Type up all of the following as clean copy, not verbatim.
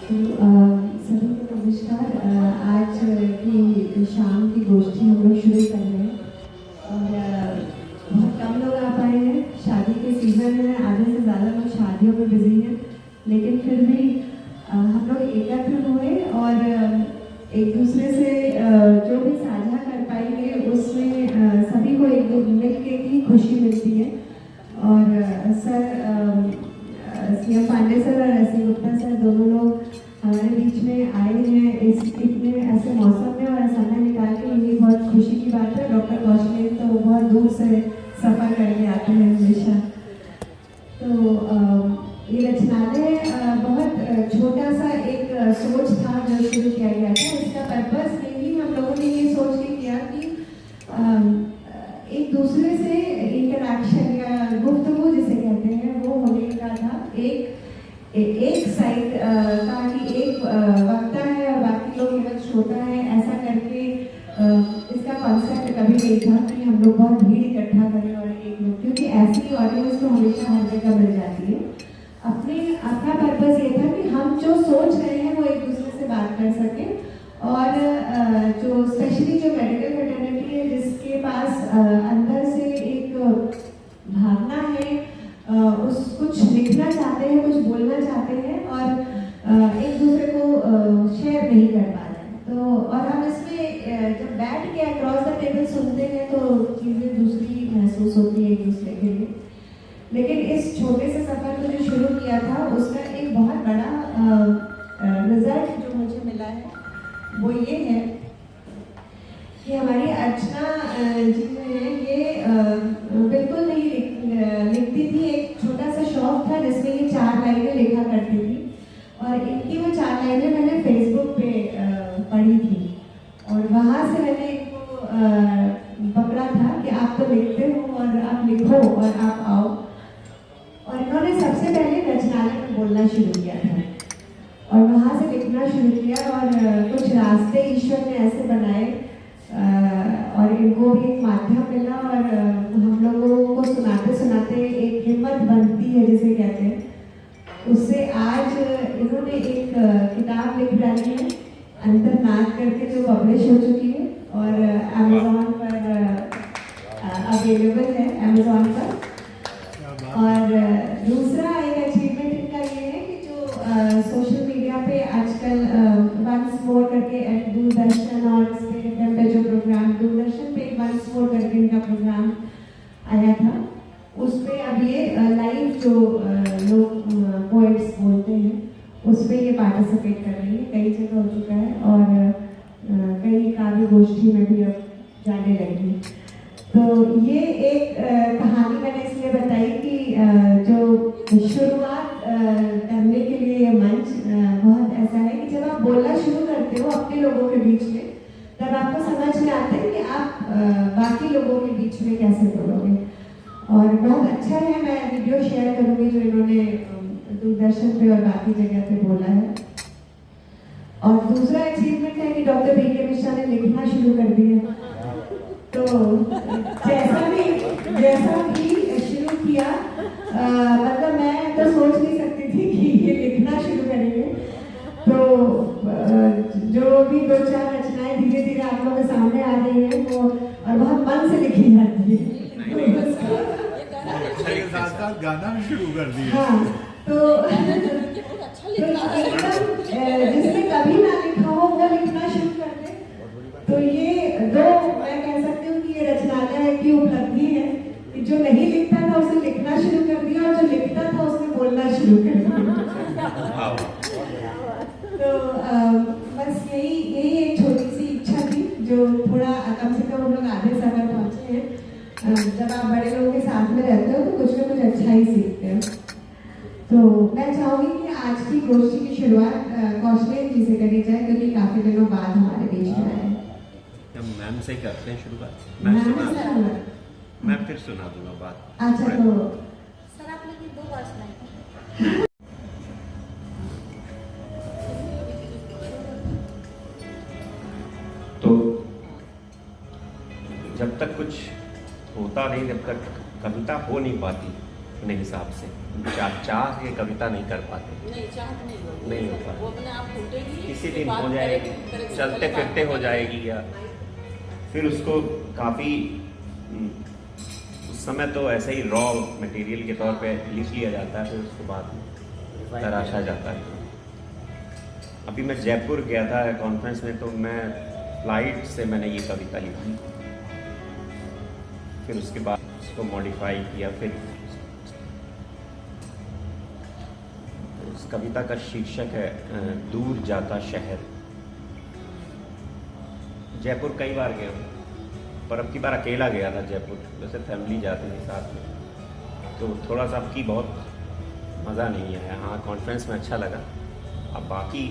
सभी को नमस्कार। आज की शाम की गोष्ठी हम लोग शुरू कर रहे हैं और बहुत कम लोग आ पाए हैं। शादी के सीजन में आधे से ज़्यादा लोग शादियों में बिजी हैं, लेकिन फिर भी हम लोग एकत्र हुए और एक दूसरे से जो भी साझा कर पाएंगे उसमें सभी को एक मिल के ही खुशी मिलती है। और सर सीएम पांडे सर और एससी गुप्ता सर दोनों लोग हमारे बीच में आए हैं इतने ऐसे मौसम में और समय निकाल के, ये बहुत खुशी की बात है। डॉक्टर कौशलेन तो बहुत दूर से सफ़र करके आते हैं हमेशा। तो ये रचनालय बहुत छोटा सा एक सोच था जो शुरू किया गया था। इसका पर्पस मेनली हम लोगों ने ये सोच के किया कि एक दूसरे से इंटरैक्शन या गुफ्तगू जिसे कहते हैं वो होने का था। एक साइड का कि एक वक्ता है और बाकी लोग केवल श्रोता है, ऐसा करके इसका कॉन्सेप्ट कभी नहीं था कि हम लोग बहुत भीड़ इकट्ठा करें और एक लोग, क्योंकि ऐसी ऑडियंस तो हमेशा हर जगह मिल जाती है। अपना पर्पस ये था कि हम जो सोच रहे हैं वो एक दूसरे से बात कर सकें और जो स्पेशली जो मेडिकल फ्रेटर्निटी है जिसके पास अंदर से एक भावना है, उस कुछ लिखना चाहते हैं, कुछ बोलना चाहते हैं और एक दूसरे को शेयर नहीं कर पा रहे हैं। तो और हम इसमें जब बैठ के अक्रॉस द टेबल सुनते हैं तो चीज़ें दूसरी महसूस होती है एक दूसरे के लिए। लेकिन इस छोटे से सफ़र को जो शुरू किया था उसका एक बहुत बड़ा रिजल्ट जो मुझे मिला है वो ये है कि हमारी अर्चना जी जो है ये बिल्कुल नहीं लिखती थी। एक छोटा सा शौक था जिसमें ये 4 लाइनें लिखा करती थी और इनकी वो 4 लाइनें मैंने फेसबुक पे पढ़ी थी और वहाँ से मैंने इनको पकड़ा था कि आप तो लिखते हो और आप लिखो और आप आओ। और इन्होंने सबसे पहले रचनालय में बोलना शुरू किया था और वहाँ से लिखना शुरू किया और कुछ रास्ते ईश्वर ने ऐसे बनाए और इनको भी एक माध्यम मिला और हम लोगों को सुनाते सुनाते एक हिम्मत बनती है जिसे कहते हैं। उससे आज इन्होंने एक किताब लिख डाली है अंतर्नाद करके, जो पब्लिश हो चुकी है और अमेज़ॉन पर अवेलेबल है, अमेज़ॉन पर। और दूसरा एक अचीवमेंट इनका ये है कि जो सोशल मीडिया पे आजकल वंस मोर करके दूरदर्शन और स्टेट पे जो प्रोग्राम दूरदर्शन पे वंस मोर करके इनका प्रोग्राम आया था, उस पर अब ये लाइव जो लोग पोएट्स बोलते हैं उस पर ये पार्टिसिपेट कर रही है। कई जगह हो चुका है और कई काव्य गोष्ठी में भी अब जाने लगी। तो ये एक कहानी मैंने इसलिए बताई कि जो शुरुआत करने के लिए ये मंच बहुत ऐसा है कि जब आप बोलना शुरू करते हो अपने लोगों के बीच में, तब आपको समझ में आता है कि आप बाकी लोगों के बीच में कैसे बोलोगे। और बहुत अच्छा है, मैं वीडियो शेयर करूँगी जो इन्होंने दूरदर्शन पे और बाकी जगह पे बोला है। और दूसरा अचीवमेंट है कि डॉक्टर बी.के. मिश्रा ने लिखना शुरू कर दिया। तो जैसा भी शुरू किया, मतलब मैं तो सोच नहीं सकती थी कि ये लिखना शुरू करेंगे। तो जो भी 2-4 रचनाएं धीरे धीरे आप लोगों के सामने आ रही हैं वो और बहुत मन से लिखी जाती है। साथ गाना भी शुरू कर दिया। हाँ, तो जिसने कभी ना लिखा हो वो लिखना शुरू कर दे। तो ये दो मैं कह सकती हूँ कि ये रचनालय की उपलब्धि है कि जो नहीं लिखता था उसने लिखना शुरू कर दिया और जो लिखता था उसने बोलना शुरू कर दिया। तो बस यही एक छोटी सी इच्छा थी जो थोड़ा कम से कम हम लोग आधे सफर पहुँचे हैं। जब आप बड़े लोगों के साथ में रहते हो तो कुछ ना कुछ अच्छा ही सीखते हो। तो मैं चाहूँगी कि आज की गोष्ठी की शुरुआत कौशलेन जी से करी जाए क्योंकि काफ़ी दिनों बाद हमारे बीच में आए। मैम से करते हैं शुरुआत। मैं फिर सुना दूंगा बात। अच्छा, तो सर आप लोग 2 बार सुनाएं। तो जब तक कुछ होता नहीं, जब तक कविता हो नहीं पाती, अपने हिसाब से। चाह के कविता नहीं कर पाते, नहीं चाहत नहीं होगी। नहीं हो पाता। वो अपने आप फूटेगी, किसी दिन बात हो जाएगी, करेगी, चलते बात फिरते हो करेगी। जाएगी, या फिर उसको काफ़ी उस समय तो ऐसे ही रॉ मटेरियल के तौर पे लिख लिया जाता है, फिर उसको बाद में तराशा जाता है। अभी मैं जयपुर गया था कॉन्फ्रेंस में, तो मैं फ्लाइट से मैंने ये कविता लिखी, फिर उसके बाद उसको मॉडिफाई किया। फिर उस कविता का शीर्षक है दूर जाता शहर। जयपुर कई बार गया हूँ, पर अब की बार अकेला गया था जयपुर, वैसे फैमिली जाती थी साथ में, तो थोड़ा सा अब की बहुत मज़ा नहीं आया। हाँ, कॉन्फ्रेंस में अच्छा लगा, अब बाकी।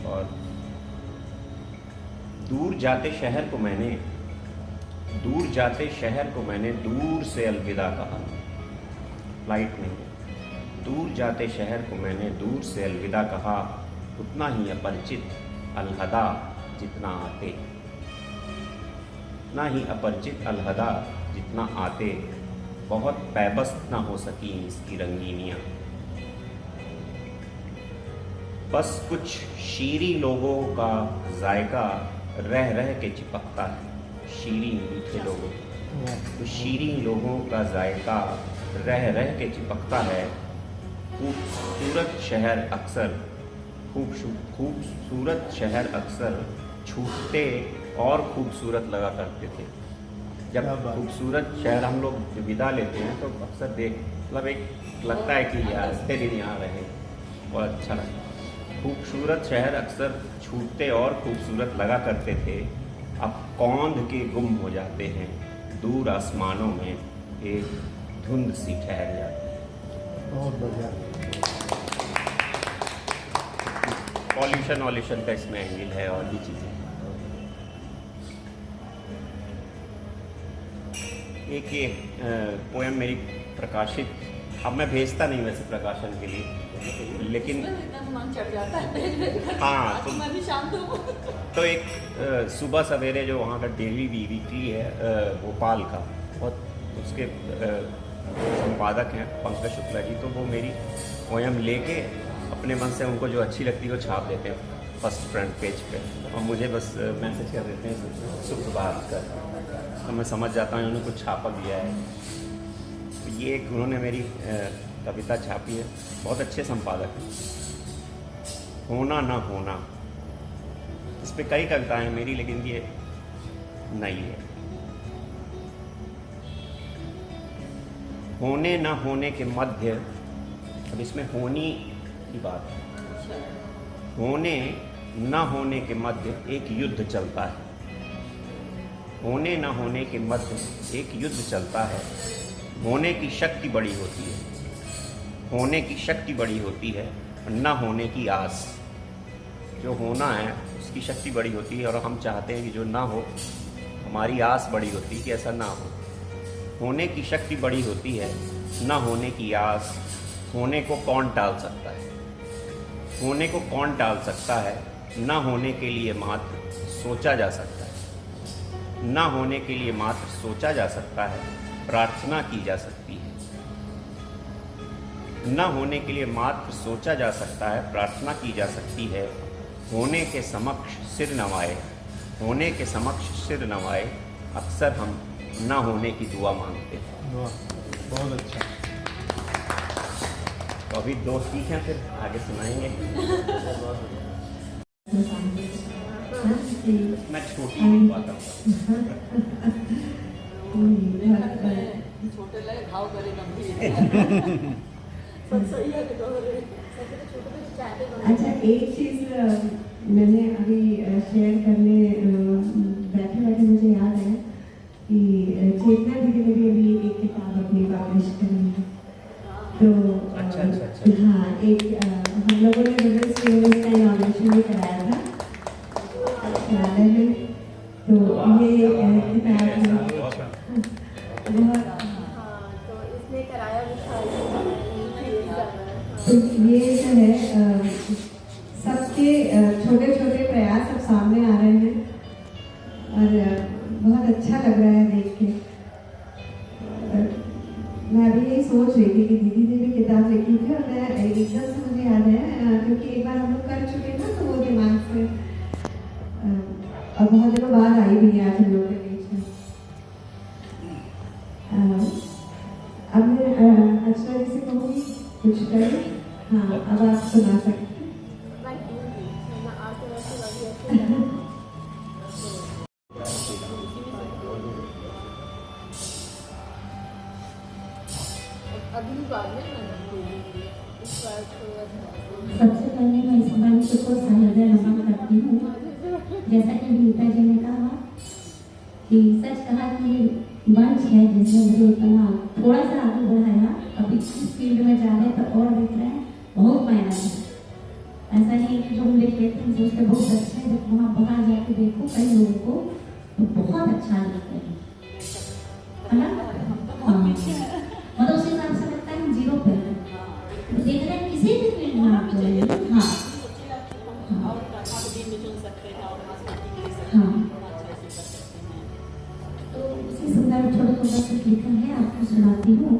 और दूर जाते शहर को मैंने दूर से अलविदा कहा, फ्लाइट में। दूर जाते शहर को मैंने दूर से अलविदा कहा, उतना ही अपरिचित अलहदा जितना आते, उतना ही अपरिचित अलहदा जितना आते, बहुत पैबस्त ना हो सकी इसकी रंगीनियाँ। बस कुछ शीरी लोगों का जायका रह रह के चिपकता है, शीरी मीठे लोगों, कुछ शीरी लोगों का जायका रह रह के चिपकता है। खूबसूरत शहर अक्सर छूटते और खूबसूरत लगा करते थे। जब खूबसूरत शहर हम लोग विदा लेते हैं तो अक्सर मतलब एक लगता है कि यार ऐसे दिन यहाँ रहे, बहुत अच्छा लगता है। खूबसूरत शहर अक्सर छूटते और खूबसूरत लगा करते थे, अब कौंध के गुम हो जाते हैं, दूर आसमानों में एक धुंध सी ठहर जाती है। बहुत बढ़िया। पॉल्यूशन का इसमें एंगल है और भी चीज़ें। एक ये पोएम मेरी प्रकाशित, अब मैं भेजता नहीं वैसे प्रकाशन के लिए, लेकिन इतना दिमाग चढ़ जाता है। हाँ, तो मैं भी शांत हूँ। तो एक सुबह सवेरे जो वहाँ का डेली वीकली है भोपाल का, और उसके संपादक हैं पंकज शुक्ला जी, तो वो मेरी पोएम लेके अपने मन से उनको जो अच्छी लगती है वो छाप देते हैं फर्स्ट फ्रंट पेज पे, और मुझे बस मैसेज कर देते हैं सुप्रभात कर, तो मैं समझ जाता हूँ उन्होंने कुछ छापा दिया है। तो ये एक उन्होंने मेरी कविता छापी है, बहुत अच्छे संपादक हैं। होना ना होना, इस पर कई कविताएं हैं मेरी, लेकिन ये नहीं है। होने ना होने के मध्य, अब इसमें होनी की बात है, होने ना होने के मध्य एक युद्ध चलता है, होने ना होने के मध्य एक युद्ध चलता है। होने की शक्ति बड़ी होती है, होने की शक्ति बड़ी होती है, ना होने की आस। जो होना है उसकी शक्ति बड़ी होती है, और हम चाहते हैं कि जो ना हो, हमारी आस बड़ी होती है कि ऐसा ना हो। होने की शक्ति बड़ी होती है, ना होने की आस। होने को कौन टाल सकता है, होने को कौन टाल सकता है। ना होने के लिए मात्र सोचा जा सकता है, ना होने के लिए मात्र सोचा जा सकता है, प्रार्थना की जा सकती है। न होने के लिए मात्र सोचा जा सकता है, प्रार्थना की जा सकती है। होने के समक्ष सिर नवाए, होने के समक्ष सिर नवाए, अक्सर हम न होने की दुआ मांगते हैं। बहुत अच्छा। तो अभी दो ठीक हैं, फिर आगे सुनाएंगे। मैं छोटी लिखवाता हूँ। छोटे लगे घाव करे गंभीर। सब सही है तो अच्छा, एक चीज़ मैंने अभी शेयर करने बैठे बैठे मुझे याद है कि चेतना दीदी ने भी अभी एक किताब अपनी पब्लिश करी है। तो अच्छा। हाँ, एक हम लोगों ने वुमेन्स यूनिवर्स का इनॉग्रेशन भी कराया था छात्रालय में। तो ये किताब बहुत, तो इसने कराया भी था। तो ये जो है सबके छोटे छोटे प्रयास अब सामने आ रहे हैं, और बहुत अच्छा लग रहा है देख के। मैं अभी यही सोच रही थी कि दीदी बहुत दिनों बाद आई भी है आज हम लोग के बीच में। अब मैं अच्छा से कहूँगी कुछ करें। हाँ, अब आप सुना सकते हैं। मैं दूँगी, मैं आते वक्त अभी ऐसे करूँ। अगली बार में मैं दूँगी, इस बार थोड़ा सबसे पहले मैं इस मंच को सहृदय नमन करती हूँ। जैसा कि गीता जी ने कहा कि सच कहा कि ये मंच है जिसने मुझे इतना थोड़ा सा आगे बढ़ाया। अभी इस फील्ड में जा रहे हैं तो और देख रहे हैं बहुत मेहनत है। ऐसा नहीं कि जो हम लिख लेते हैं सोचते बहुत अच्छा है, जब वहाँ बाहर जाके देखो कई लोगों को तो बहुत अच्छा लिखते हैं, है ना? हाँ, मतलब उस हिसाब से लगता है हम जीरो पे हैं। तो देख रहे हैं किसी भी फील्ड में आप जाइए। हाँ हाँ, तो उसी संदर्भ थोड़ा थोड़ा कुछ लिखा है, आपको सुनाती हूँ।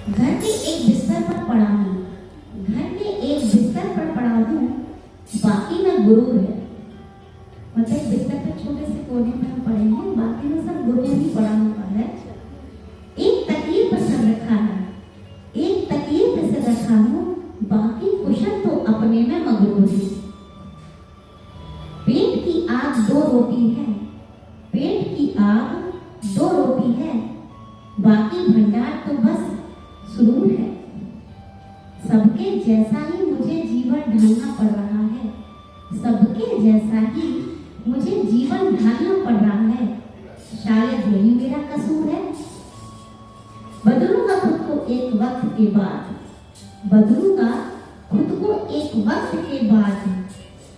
घर के एक बिस्तर पर पड़ा हूँ, घर के एक बिस्तर पर पड़ा हूँ, बाकी में गुरूर है। मतलब बिस्तर पे छोटे से कोने में हम पड़े हैं, बाकी में सब गुरूर ही पड़ा हुआ है। एक तकिए पर सर रखा है, एक तकिए पे सर रखा हूँ, बाकी कुशन तो अपने में मगरूर है। पेट की आग दो रोटी है, पेट की आग दो रोटी है, बाकी भंडार तो बस सुरूर है। सबके जैसा ही मुझे जीवन ढालना पड़ रहा है, सबके जैसा ही मुझे जीवन ढालना पड़ रहा है। शायद यही मेरा कसूर है। बदलूंगा खुद को एक वक्त के बाद, बदलूंगा खुद को एक वक्त के बाद,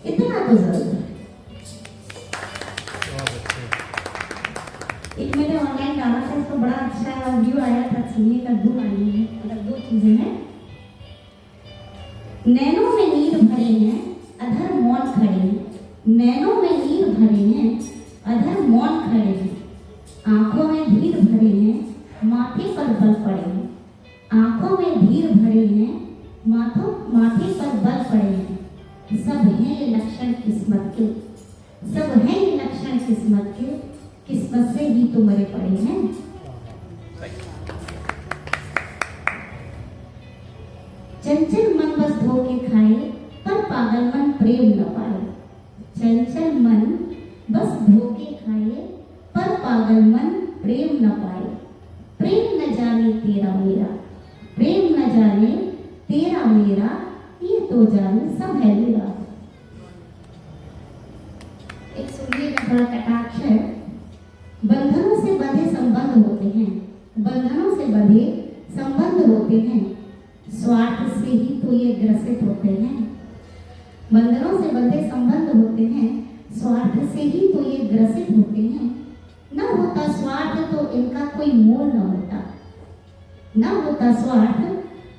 इतना तो जरूर है। एक मैंने ऑनलाइन डाला था, इसको बड़ा अच्छा व्यू आया था। सुनिए का दो आई है, मतलब दो चीजें हैं। नैनों में नीर भरे हैं, अधर मौन खड़े हैं। नैनों में नीर भरे हैं, अधर मौन खड़े हैं। आंखों में धीर भरे हैं, माथे पर बल पड़े हैं। आंखों में धीर भरे हैं, माथे पर बल पड़े हैं। सब हैं ये लक्षण किस्मत के, सब हैं ये लक्षण किस्मत के, किस्मत से ही तो मरे पड़े हैं। चंचल मन बस धोखे खाए, पर पागल मन प्रेम न पाए। चंचल मन बस धोखे खाए, पर पागल मन प्रेम न पाए। प्रेम न जाने तेरा मेरा, प्रेम न जाने तेरा मेरा, ये तो जाने सब है मेरा। एक सुनिए का थोड़ा कटाक्ष है। बंधनों से बंधे संबंध होते हैं, बंधनों से बंधे संबंध होते हैं, स्वार्थ से ही तो ये ग्रसित होते हैं। बंधनों से बंधे संबंध होते हैं, स्वार्थ से ही तो ये ग्रसित होते हैं। न होता स्वार्थ तो इनका कोई मोल न होता, न होता स्वार्थ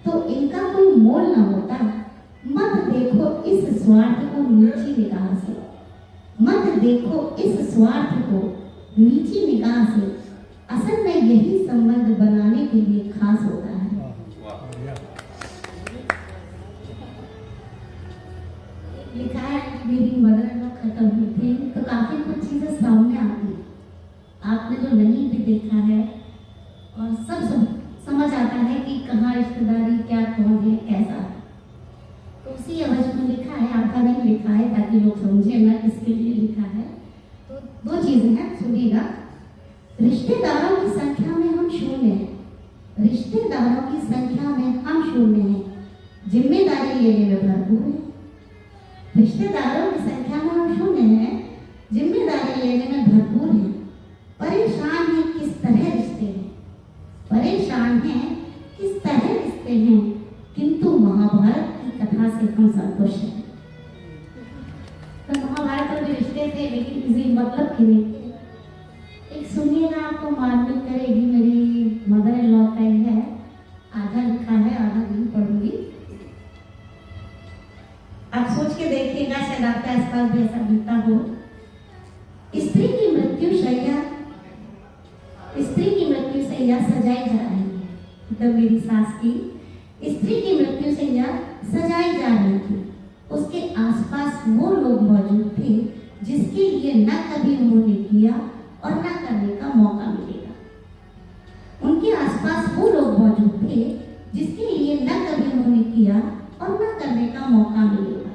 तो इनका कोई मोल न होता। मत देखो इस स्वार्थ को नीची निगाह से, मत देखो इस स्वार्थ को नीची निगाह से। असल में यही संबंध बनाने के लिए खास होता है। लिखा है कि मेरी मदर लोग खत्म हुई थी तो काफी कुछ चीजें सामने आती, आपने जो नहीं भी देखा है, और सब समझ आता है कि कहाँ रिश्तेदारी, क्या कौन है, कैसा है। तो उसी अवध में लिखा है, आधा नहीं लिखा है ताकि लोग समझे ना किसके लिए लिखा है। तो दो चीजें हैं, सुनिएगा। रिश्तेदारों की संख्या में हम शून्य हैं, रिश्तेदारों की संख्या में हम शून्य हैं, जिम्मेदारी लेने में भरपूर है। रिश्तेदारों की संख्या में हम शून्य हैं, जिम्मेदारी लेने में भरपूर है। परेशान है किस तरह रिश्ते हैं, परेशान है किस तरह रिश्ते हैं, किंतु महाभारत की कथा से हम संतुष्ट हैं। तो महाभारत में भी रिश्ते थे लेकिन किसी मतलब के नहीं थे। एक सुनिएगा, आपको मालूम करेगी, मेरी मदर इन लॉ का ही है, आधा लिखा है आधा नहीं पढ़ूंगी। आप सोच के देखिएगा, शायद आपका आसपास भी ऐसा बीता हो। स्त्री की मृत्यु शैया, स्त्री की मृत्यु शैया सजाई जा रही है। मतलब मेरी सास की स्त्री की मृत्यु शैया सजाई जा रही थी। उसके आसपास वो लोग मौजूद थे जिसके लिए न कभी उन्होंने किया और न करने का मौका मिलेगा। उनके आसपास वो लोग मौजूद थे जिसके लिए न कभी उन्होंने किया और न करने का मौका मिलेगा।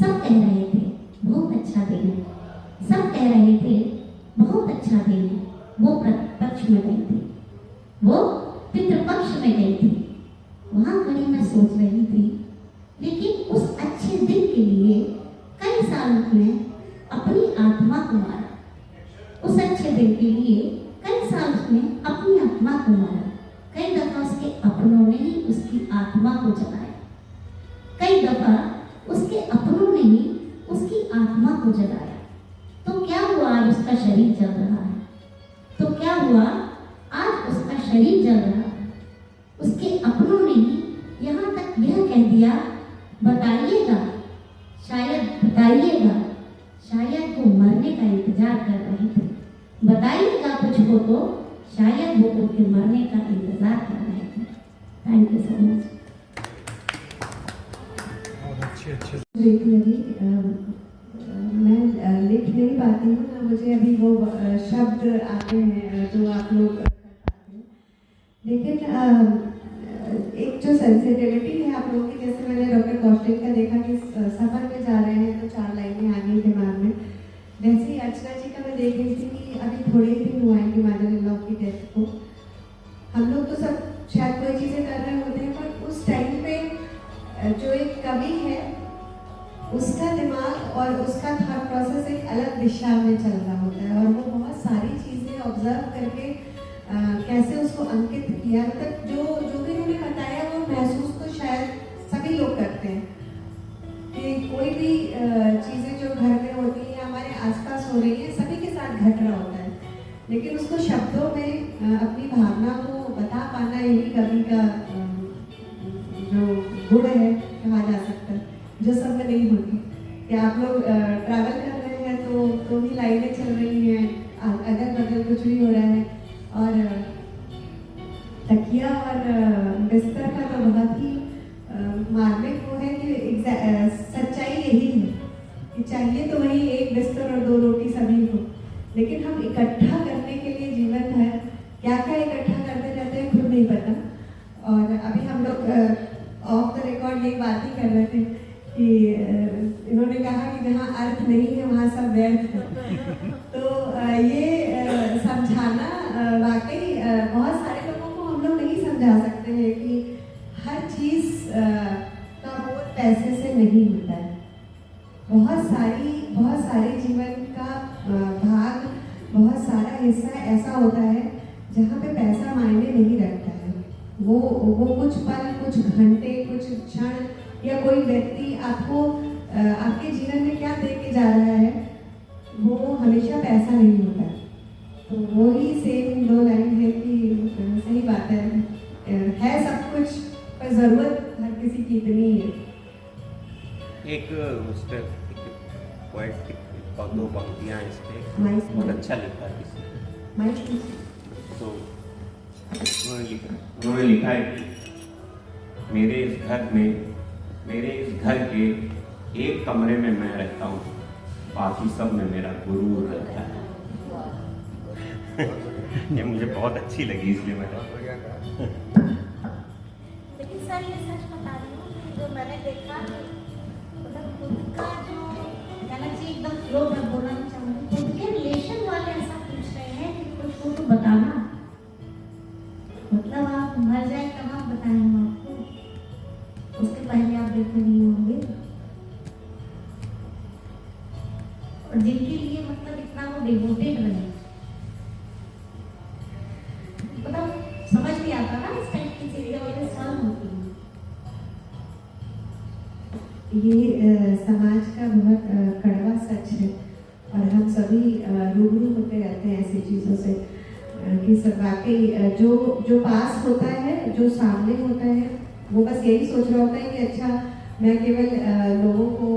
सब कह रहे थे बहुत अच्छा दिन है, सब कह रहे थे बहुत अच्छा दिन है। वो प्रतिपक्ष में गई थी, वो पितृपक्ष में गई थी। वहां खड़ी मैं सोच रही थी, लेकिन उस अच्छे दिन के लिए कई साल उसने अपनी आत्मा को मारा। उस अच्छे दिन के लिए कई साल उसने अपनी आत्मा को मारा। कई दफा उसके अपनों ने ही उसकी आत्मा को जलाया। कई दफा उसके अपनों ने ही उसकी आत्मा को जलाया। तो क्या हुआ, आज उसका शरीर जल रहा है। तो क्या हुआ, आज उसका शरीर जल रहा है। उसके अपनों ने ही यहाँ तक यह कह दिया, बताइएगा, शायद बताइएगा, शायद वो मरने का इंतजार कर रहे थे। बताइएगा कुछ हो तो शायद वो उनके मरने का इंतजार कर रहे थे। Thank you so much. अच्छे मैं लिख नहीं पाती हूँ ना, मुझे अभी वो शब्द आते हैं जो आप लोग कर पाते हैं। लेकिन एक जो सेंसिटिविटी है आप लोगों की, जैसे मैंने डॉक्टर कौशिक का देखा कि सफर में जा रहे हैं तो 4 लाइनें आ गई दिमाग में। जैसे ही अर्चना जी का मैं देख रही थी कि अभी थोड़े ही दिन हुआ है कि मदर इन लॉ की डेथ को। हम लोग तो सब शायद कोई चीज़ें कर रहे होते हैं, पर उस टाइम पे जो एक कवि है उसका दिमाग और उसका थॉट प्रोसेस एक अलग दिशा में चल रहा होता है, और वो बहुत सारी चीज़ें ऑब्जर्व करके कैसे उसको अंकित किया। मतलब जो भी उन्होंने बताया वो महसूस तो शायद सभी लोग करते हैं कि कोई भी चीज़ें जो घर में होती हैं या हमारे आसपास हो रही हैं, सभी के साथ घट रहा होता है, लेकिन उसको शब्दों में अपनी भावना को बता पाना यही कवि का जो गुण है कहा जा सकता है, जो सब में नहीं होती। कि आप लोग ट्रैवल कर रहे हैं तो भी लाइनें चल रही हैं, अगल बगल कुछ भी हो रहा है, और तकिया और बिस्तर का तो बहुत ही मार्मिक वो है कि सच्चाई यही है कि चाहिए तो वही एक बिस्तर और 2 रोटी सभी को, लेकिन हम इकट्ठा करने के लिए जीवन है क्या क्या इकट्ठा करते रहते हैं खुद नहीं पता। और अभी हम लोग ऑफ द रिकॉर्ड ये बात ही कर रहे थे कि इन्होंने कहा कि जहाँ अर्थ नहीं है वहाँ सब व्यर्थ है। तो ये समझाना वाकई बहुत सारे लोगों को हम लोग नहीं समझा सकते हैं कि हर चीज़ का मोल पैसे से नहीं होता है। बहुत सारी जीवन का भाग, बहुत सारा हिस्सा ऐसा होता है जहाँ पे पैसा मायने नहीं रखता है। वो कुछ पल, कुछ घंटे, कुछ क्षण या कोई व्यक्ति आपको आपके जीवन में क्या दे के जा रहा है, वो हमेशा पैसा नहीं होता। तो वो ही सेम 2 लाइन है कि सही बात है सब कुछ, पर ज़रूरत हर किसी की इतनी है। एक उस पर पोएट और 2 पंक्तियाँ इस पर बहुत अच्छा लिखा है किसी। तो उन्होंने लिखा है कि मेरे इस घर के एक कमरे में मैं रहता हूँ, बाकी सब में मेरा गुरूर रहता है। ये मुझे बहुत अच्छी लगी, इसलिए मैं लेकिन सर ये सच बता रही हूँ कि जो मैंने देखा मतलब खुद का जो कहना चाहिए एकदम फ्लो में बोलना नहीं चाहूँगी, खुद के रिलेशन वाले ऐसा पूछ रहे हैं कि कुछ हो तो बताना, मतलब आप मर जाए तब हम बताएंगे आपको, उसके पहले आप देखे नहीं होंगे। और जिनके लिए मतलब इतना वो डिवोटेड रहे, मतलब समझ नहीं आता ना इस टाइप की चीजें वगैरह सॉल्व होती हैं। ये समाज का बहुत कड़वा सच है, और हम सभी रूबरू होते रहते हैं ऐसी चीज़ों से कि सब वाकई जो पास होता है, जो सामने होता है, वो बस यही सोच रहा होता है कि अच्छा मैं केवल लोगों को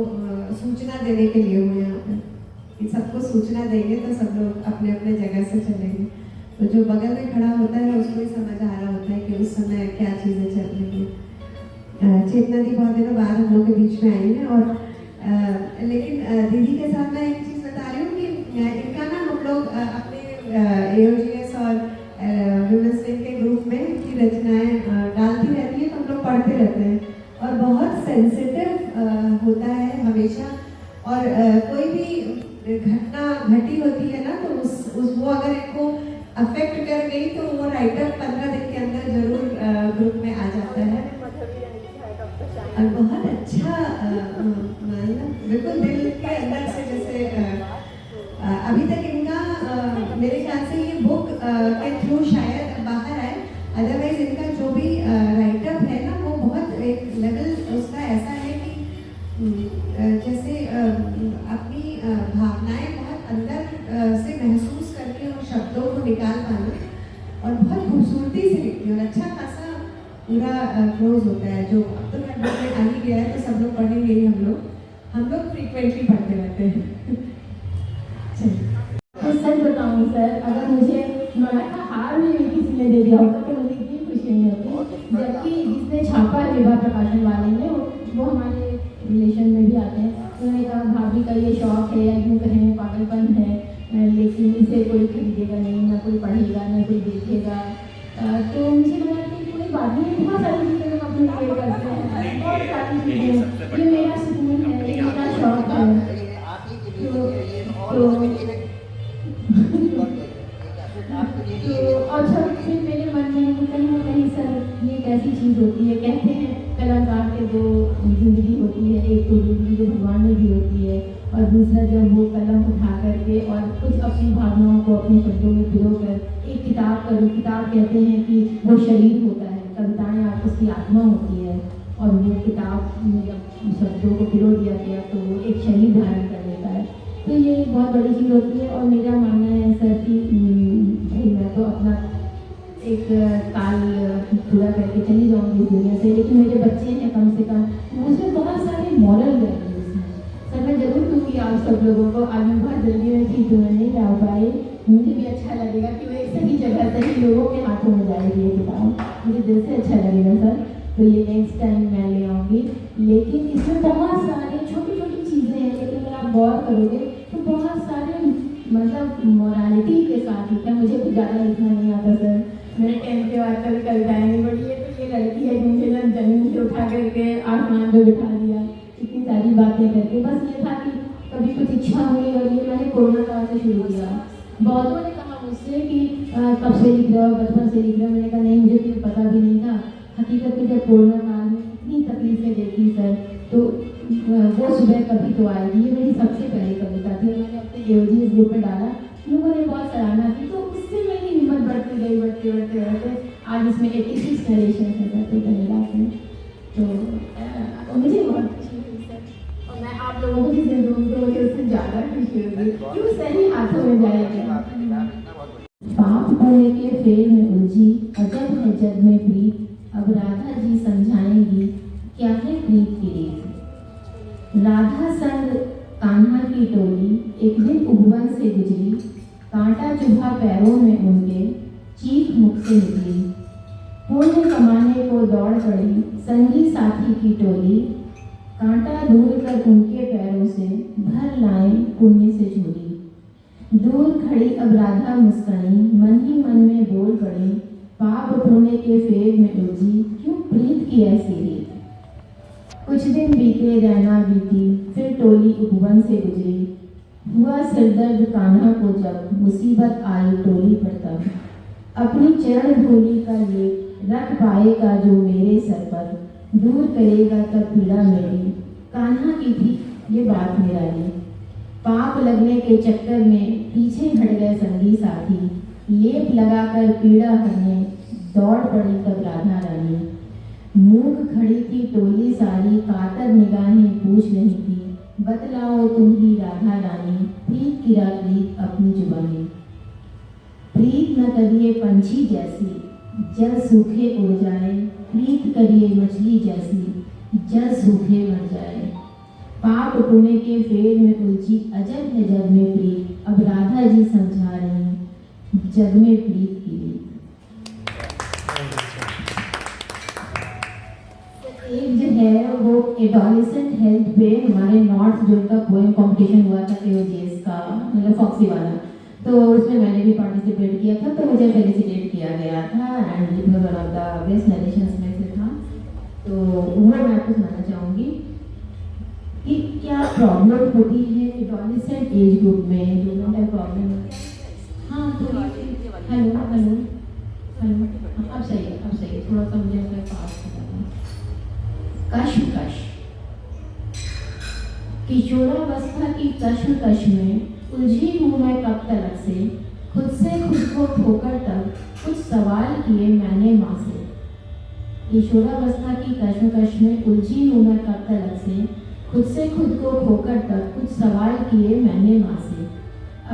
सूचना देने के लिए हूँ यहाँ पर, कि सबको सूचना देंगे तो सब लोग अपने अपने जगह से चलेंगे। तो जो बगल में खड़ा होता है उसको ही समझ आ रहा होता है कि उस समय क्या चीज़ें चल रही हैं। चेतना दी बहुत दिनों बाद हम लोग के बीच में आई है, और लेकिन दीदी के साथ मैं एक चीज़ AOGS और विमेंस विंग के ग्रुप में की रचनाएं डालती रहती है, तो हम लोग पढ़ते रहते हैं और बहुत सेंसिटिव होता है हमेशा। और कोई भी घटना घटी होती है ना, तो वो अगर इनको अफेक्ट कर गई तो वो राइटर 15 दिन के अंदर जरूर ग्रुप में आ जाता है। और बहुत अच्छा मतलब बिल्कुल दिल के अंदर से, जैसे अभी तक इनका मेरे ख्याल से ये बुक के थ्रू शायद बाहर आए, अदरवाइज इनका जो भी राइटअप है ना, वो बहुत एक लेवल उसका ऐसा है कि जैसे अपनी भावनाएं बहुत अंदर से महसूस करके उन शब्दों को निकाल पाना, और बहुत खूबसूरती से लिखती है और अच्छा खासा पूरा क्लोज होता है। जो अब तो मैं बुक में आ ही गया है तो सब लोग पढ़ेंगे ही, हम लोग फ्रीक्वेंटली पढ़ते रहते हैं। तो सच बताऊँ सर, अगर मुझे नोरा का हार भी किसी ने दे दिया होता तो मुझे इतनी खुशी नहीं होती, जबकि जिसने छापा है विभा प्रकाशन वाले ने, वो हमारे रिलेशन में भी आते हैं। उन्होंने कहा भाभी का ये शौक है या यूँ कहें पागलपन है, लेकिन इसे कोई खरीदेगा नहीं, ना कोई पढ़ेगा, ना कोई देखेगा। तो मुझे लगा कि कोई बात नहीं, बहुत सारी चीज़ें लोग अपने लिए करते हैं, बहुत सारी चीज़ें, ये मेरा सुकून है, ये मेरा शौक है। तो और जब फिर मेरे मन में कहीं ना कहीं सर ये कैसी चीज़ होती है, कहते हैं कलाकार के दो जिंदगी होती है, एक तो जिंदगी जो भगवान में भी होती है, और दूसरा जब वो कलम उठा करके और कुछ अपनी भावनाओं को अपने शब्दों में पिरो कर एक किताब करो। किताब कहते हैं कि वो शरीर होता है, कविताएं आप उसकी आत्मा होती है, और वो किताब में जब शब्दों को पिरो दिया गया तो वो एक शरीर धारण कर लेता है। तो ये बहुत बड़ी चीज़ होती है। और मेरा मानना है सर कि भाई मैं तो अपना एक काल पूरा करके चली जाऊँगी इस दुनिया से, लेकिन मेरे बच्चे हैं कम से कम, मुझे बहुत सारे मॉरल वैल्यूज हैं। सर मैं जरूर दूँगी आप सब लोगों को, आज मैं बहुत जल्दी में थी तो मैं नहीं ला पाई, मुझे भी अच्छा लगेगा कि वो एक सही जगह सही लोगों के हाथों में जाएगी ये किताब, मुझे दिल से अच्छा लगेगा सर। तो ये नेक्स्ट टाइम मैं ले आऊँगी, लेकिन इसमें बहुत सारी छोटी छोटी चीज़ें हैं, लेकिन अगर आप गौर करोगे तो बहुत सारे मतलब मोरालिटी के साथ लिखा है। मुझे कुछ ज़्यादा लिखना नहीं आता सर, मेरे 10th के बाद कभी कविताएँ नहीं पढ़ी है, तो ये लड़की है कि मुझे ना जमीन से उठा करके आसमान पे बिठा दिया, इतनी सारी बातें करके। बस ये था कि कभी कुछ इच्छा हुई, और ये मैंने कोरोना काल से शुरू किया। बहुतों ने कहा मुझसे कि कब से लिख रहे हो, बचपन से लिख रहे हो। मैंने कहा नहीं, मुझे तो पता भी नहीं था। हकीकत में जब कोरोना काल में इतनी तकलीफें देखी सर, तो वो सुबह कभी तो आएगी, ये मेरी सबसे पहली कविता थी, मैंने अपने AOGS ग्रुप में डाला, लोगों ने बहुत सराहना की, तो उससे मेरी हिम्मत बढ़ती गई, बढ़ते आज इसमें 86 नरेशन है सर, तो धन्यवाद है। तो मुझे बहुत खुशी हुई सर, और मैं आप लोगों को जिसे दूँगी तो मुझे उससे ज़्यादा खुशी होगी कि वो सही हाथों में जाएगा। पाप होने के फेर में उलझी अजब है जग में प्रीत, अब राधा जी समझाएंगी क्या है प्रीत की रीत। राधा संग कान्हा की टोली एक दिन उपवन से गुजरी, कांटा चुभा पैरों में उनके, चीख मुख से निकली। पुण्य कमाने को दौड़ पड़ी संगी साथी की टोली, कांटा दूर कर उनके पैरों से भर लाए पुण्य से झोली। दूर खड़ी अब राधा मुस्काई, मन ही मन में बोल पड़ी, पाप पुण्य के फेर में उलझी क्यों प्रीत की ऐसी रीत। कुछ दिन बीते रहना बीती, फिर टोली उपवन से गुजरी, हुआ सिरदर्द कान्हा को जब मुसीबत आई टोली पर तब। अपनी चरण धूलि का लेप रख पाएगा जो मेरे सर पर, दूर करेगा तब पीड़ा मेरी, कान्हा की थी ये बात निराली। पाप लगने के चक्कर में पीछे हट गए संगी साथी, लेप लगाकर पीड़ा करने दौड़ पड़ी तब राधा रानी। मूक खड़ी थी टोली सारी, कातर निगाहें पूछ रही थी, बतलाओ तुम ही राधा रानी, प्रीत की प्रीत अपनी जुबानी। प्रीत न करिए पंछी जैसी, जल सूखे उड़ जाए, प्रीत करिए मछली जैसी, जल सूखे मर जाए। पाप पुण्य के फेर में उलझी अजब है जग में प्रीत, अब राधा जी समझा रही जग में प्रीत की रीत। एक जो है वो एडोलेसेंट हेल्थ पे हमारे नॉर्थ जो का पोएम कंपटीशन हुआ था AOGS का, मतलब फॉक्सी वाला, तो उसमें मैंने भी पार्टिसिपेट किया था, तो मुझे फेलिसिटेट किया गया था and it was one of the best narrations में से था। तो वो मैं आपको सुनाना चाहूँगी कि क्या प्रॉब्लम होती है एडोलेसेंट एज ग्रुप में, जो नॉट है प्रॉब्लम। हाँ तो हेलो हेलो हेलो, अब सही है, अब सही है, थोड़ा सा मुझे अपने पास कश्मकश, किशोरावस्था की कश्मकश में उलझी हूँ मैं कब तलक से, खुद को ठोकर तक कुछ सवाल किए मैंने माँ से। किशोरावस्था की कश्मकश में उलझी हूँ मैं कब तलक से, खुद को ठोकर तक कुछ सवाल किए मैंने माँ से।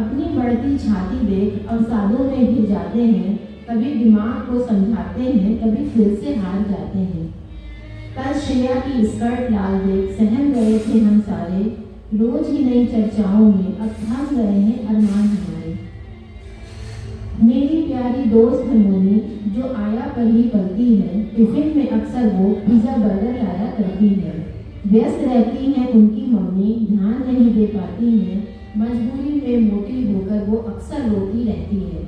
अपनी बढ़ती छाती देख अवसादों में गिर जाते हैं, कभी दिमाग को समझाते हैं, कभी फिर से हार जाते हैं। कल श्रेया की स्कर्ट लाल देख सहम गए थे हम सारे, रोज ही नई चर्चाओं में अब थम गए हैं अरमान हमारे। मेरी प्यारी दोस्त है मोनी, जो आया पर ही पलती है, टिफिन में अक्सर वो पिज्जा बर्गर लाया करती है। व्यस्त रहती है उनकी मम्मी, ध्यान नहीं दे पाती है, मजबूरी में मोटी होकर वो अक्सर रोती रहती है।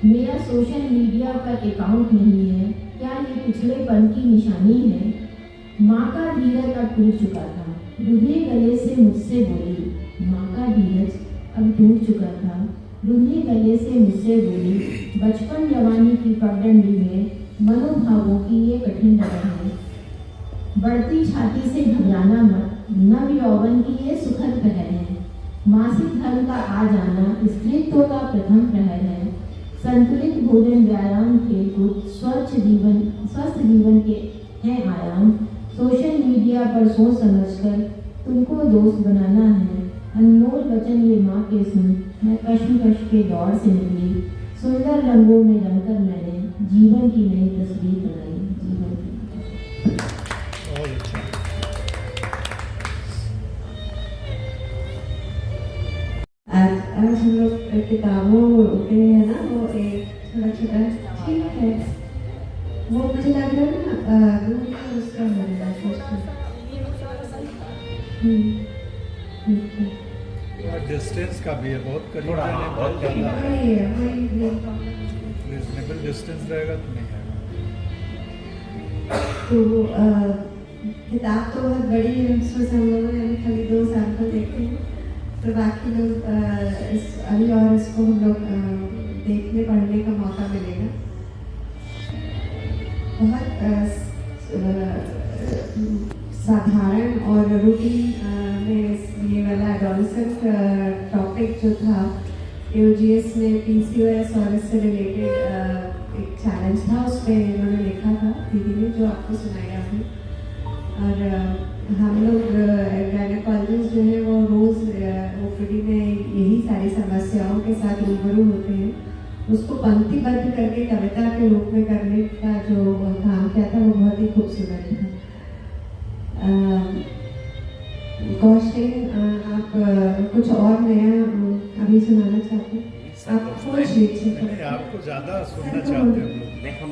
मेरा सोशल मीडिया पर अकाउंट नहीं है, क्या ये पिछड़ेपन की निशानी है। माँ का धीरज अब टूट चुका था, रुधे गले से मुझसे बोली। माँ का धीरज अब टूट चुका था, रुधे गले से मुझसे बोली। बचपन जवानी की पगडंडी में मनोभावों की ये कठिन डगर है। बढ़ती छाती से घबराना मत, नव यौवन की ये सुखद पहल है। मासिक धर्म का आ जाना स्त्रीत्व का प्रथम प्रहर है। संतुलित भोजन, व्यायाम, खेलकूद, स्वस्थ जीवन के हैं आयाम। सोशल मीडिया पर सोच समझकर तुमको दोस्त बनाना है। अनमोल वचन ये माँ के सुन, मैं कश्मकश के दौर से निकली। सुंदर रंगों में रंगकर मैंने जीवन की नई तस्वीर बनाई। जीवन की बहुत अच्छा। आज हम लोग किताबों के है ना, वो एक थोड़ा छोटा ठीक है, वो मुझे लग रहा है ना दूर का उसका हो रहा है। डिस्टेंस का भी है, बहुत करीब थोड़ा, हाँ, बहुत करीब है। वही रीजनेबल डिस्टेंस रहेगा तो नहीं आएगा। तो किताब तो बहुत बड़ी है, उसमें हम लोगों ने खाली 2 साल को देखे हैं, तो बाकी लोग अभी और इसको हम लोग देखने पढ़ने का मौका मिलेगा। बहुत साधारण और रूटीन में ये वाला एडोलेसेंट टॉपिक जो था, AOGS ने PCOS और इससे रिलेटेड एक चैलेंज था, उस पर इन्होंने लिखा था दीदी ने, जो आपको सुनाया अभी। और हम लोग गायनेकोलॉजिस्ट जो है वो रोज़ OPD में यही सारी समस्याओं के साथ रूबरू होते हैं। उसको पंक्तिबद्ध करके कविता के रूप में करने का जो काम किया था वो बहुत ही खूबसूरत था। कौशिक, आप कुछ और नया अभी सुनाना चाहते हैं? आप पूछ लीजिए। नहीं, आपको ज़्यादा सुनना चाहते हैं हम लोग। नहीं, हम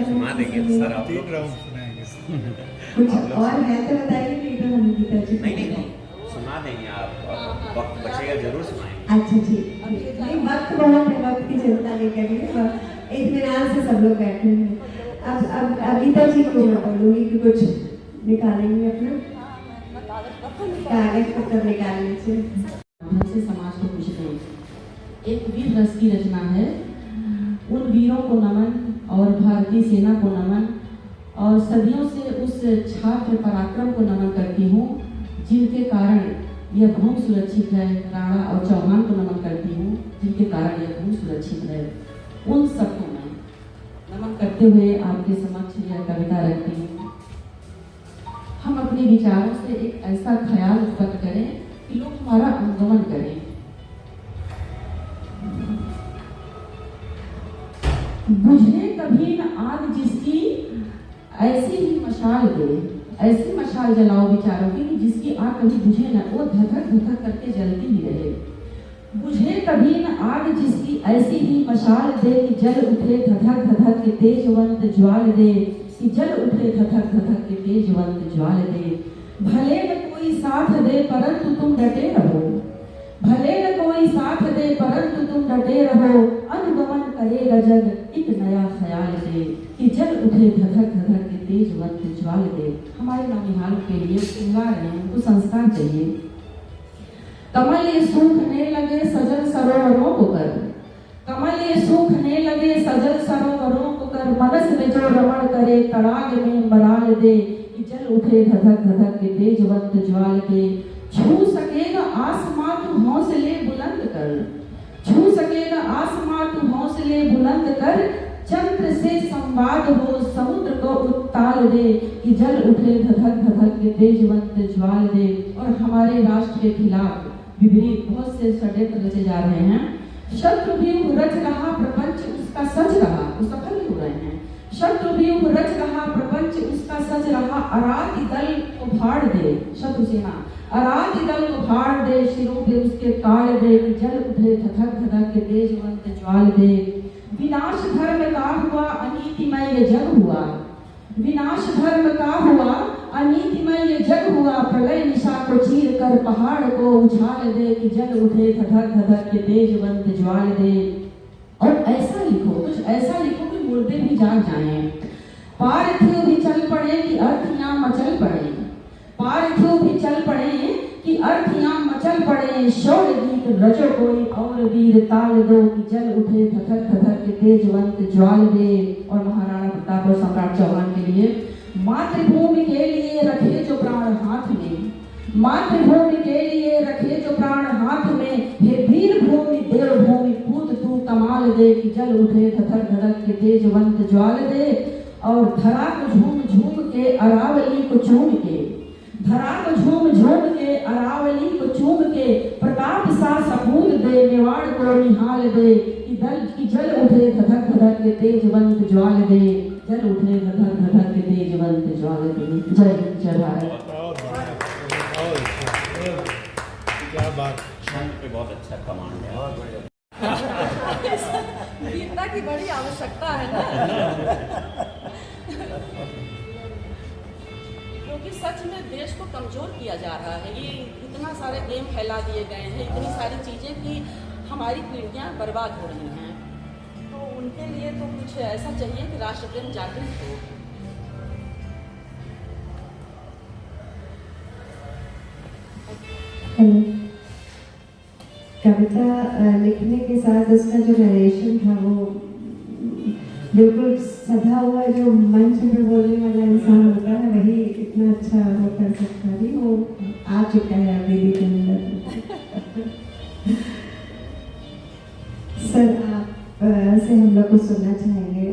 सुना देंगे सर, आप 3 राउंड सुनाएंगे। कुछ और है तो बताइए, नहीं तो हम गीता जी नहीं, सुना देंगे आप, वक्त बचेगा जरूर सुनाएंगे। अच्छा ठीक, नहीं वक्त बहुत है, वक्त की चिंता नहीं करिए, इत्मीनान से सब लोग बैठे हैं। अब गीता जी को मैं बोलूँगी कि कुछ निकालेंगे अपना कागज पत्तर निकालने से समाज को कुछ नहीं। एक वीर रस की रचना है। उन वीरों को नमन और भारतीय सेना को नमन और सदियों से उस छात्र पराक्रम को नमन करती हूँ जिनके कारण यह भूमि सुरक्षित है। राणा और चौहान को नमन करती हूँ जिनके कारण यह भूमि सुरक्षित है। उन सबको मैं नमन करते हुए आपके समक्ष यह कविता रखती हूँ। हम अपने विचारों से एक ऐसा ख्याल उत्पन्न करें कि लोग हमारा अनुगमन करें। बुझे कभी न आग जिसकी ऐसी ही मशाल दे, ऐसी मशाल जलाओ विचारों की जिसकी आग कभी बुझे न, वो धधक धधक करके जलती ही रहे। बुझे कभी न आग जिसकी ऐसी ही मशाल दे कि जल उठे धधक धधक के तेजवंत ज्वाल दे, कि जल उठे धधक धधक के तेजवंत ज्वाल दे। भले न कोई साथ दे परंतु तुम डटे रहो, भले न कोई साथ दे परंतु तुम डटे रहो, अनुगमन करेगा जग एक नया ख्याल दे, कि जल उठे धधक धधक के तेजवंत ज्वाल दे। हमारे नौनिहाल के लिए श्रृंगार है, उनको संस्कार चाहिए। कमल ये सूखने लगे सजल सरोवरों को कर, कमल ये सूखने लगे सजल सरोवरों को कर, मनस में जो रमण करे तड़ाग में मराल दे, कि जल उठे धधक धधक के तेजवंत ज्वाल दे। छू सकेगा आसमां तू हौसले बुलंद कर, छू सकेगा आसमां तू हौसले बुलंद कर, चंद्र से संवाद हो समुद्र को उत्ताल दे, कि जल उठे धधक धधक के तेजवंत ज्वाल दे। और हमारे राष्ट्र के खिलाफ विपरीत बहुत से षड्यंत्र रचे जा रहे हैं। शत्रु भी रच रहा प्रपंच उसका सच रहा, वो सफल हो रहे हैं। शत्रु भी रच रहा प्रपंच उसका सच रहा, अराधी दल को फाड़ दे, शत्रु सेना अराधी दल को फाड़ दे, शिरों पे उसके काल दे, कि जल उठे धधक धधक के तेजवंत ज्वाल दे। विनाश धर्म का हुआ अनीतिमय ये जग हुआ, विनाश धर्म का हुआ अनीतिमय ये जग हुआ, प्रलय निशा को चीर कर पहाड़ को उछाल दे, कि जल उठे धधक धधक के तेजवंत ज्वाल दे। और ऐसा लिखो, कुछ ऐसा लिखो कि मुर्दे भी जाग जाएं। पार्थिव भी चल पड़े कि अर्थियां मचल पड़े, पार्थिव भी चल पड़े कि अर्थयां मचल पड़े, शौर्य गीत रचो कोई और वीर ताल दो, कि जल उठे धधक धधक के तेजवंत ज्वाल दे। और महाराणा प्रताप और सम्राट चौहान के लिए, मातृभूमि के लिए रखे जो प्राण हाथ में, मातृभूमि के लिए रखे जो प्राण हाथ में, हे वीर भूमि देवभूमि पूत तू कमाल दे, कि जल उठे धधक धधक के तेजवंत ज्वाल दे। और धरा को झूम झूम के अरावली को चूम के, धरा को झूम झूम के अरावली को चूम के, प्रताप सा सपूत दे मेवाड़ को निहाल दे, कि जल उठे धधक धधक के तेजवंत ज्वाल दे, जल उठे धधक धधक के तेजवंत ज्वाल दे। जय हिंद जय भारत। क्या बात, पे बहुत अच्छा कमांड है, बहुत बढ़िया। वीरता की बड़ी आवश्यकता है ना, क्योंकि सच में देश को कमजोर किया जा रहा है। ये इतना सारे गेम फैला दिए गए हैं, इतनी सारी चीजें कि हमारी पीढ़ियां बर्बाद हो रही हैं। तो उनके लिए तो कुछ ऐसा चाहिए कि राष्ट्र प्रेम जागृत हो। कविता लिखने के साथ उसका जो नरेशन था वो बिल्कुल सधा हुआ, जो मंच पे बोलने वाला इंसान होता है वही इतना अच्छा वो कर सकता है। वो आ चुका है दीदी के अंदर। सर आप से हम लोग को सुनना चाहेंगे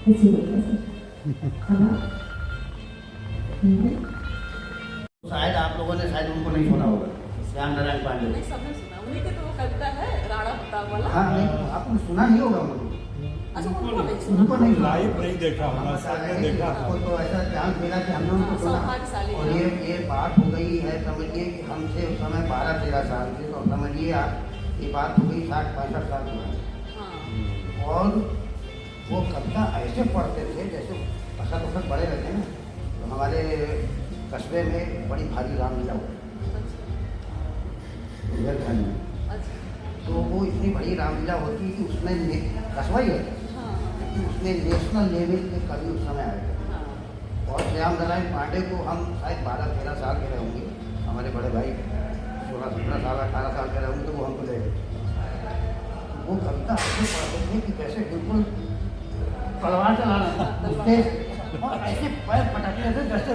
किसी को शायद आप लोगों ने शायद उनको नहीं सुना होगा, श्याम नारायण पांडे। नहीं, सबने सुना, उन्हीं के तो वो कविता है राणा प्रताप वाला। हाँ नहीं, आपने सुना नहीं होगा उनको। अच्छा, उनको नहीं सुना, उनको नहीं सुना। लाइव नहीं देखा होगा, सबने देखा था। आपको तो ऐसा चांस मिला कि हमने उनको सुना। सौभाग्यशाली और ये बात हो गई है, समझिए कि हमसे उस समय 12-13 साल थे, तो समझिए आप ये बात हो गई 60-65 साल की। और वो कविता ऐसे पढ़ते थे जैसे पसंद बड़े रहते हैं ना। तो हमारे कस्बे में बड़ी भारी रामलीला हुई बुंदेलखंड में। तो वो इतनी बड़ी रामलीला होती कि उसमें कस्बा ही है, कि उसमें नेशनल लेवल के कवि उस समय आए थे। और श्याम नारायण पांडे को हम शायद 12-13 साल के रहेंगे, हमारे बड़े भाई 16-17 साल 18 साल के रहेंगे, तो वो हमको ले गए। वो कविता ऐसे पढ़ते थे कि जैसे बिल्कुल तलवार चलाना, और ऐसे पैर पटकते थे जैसे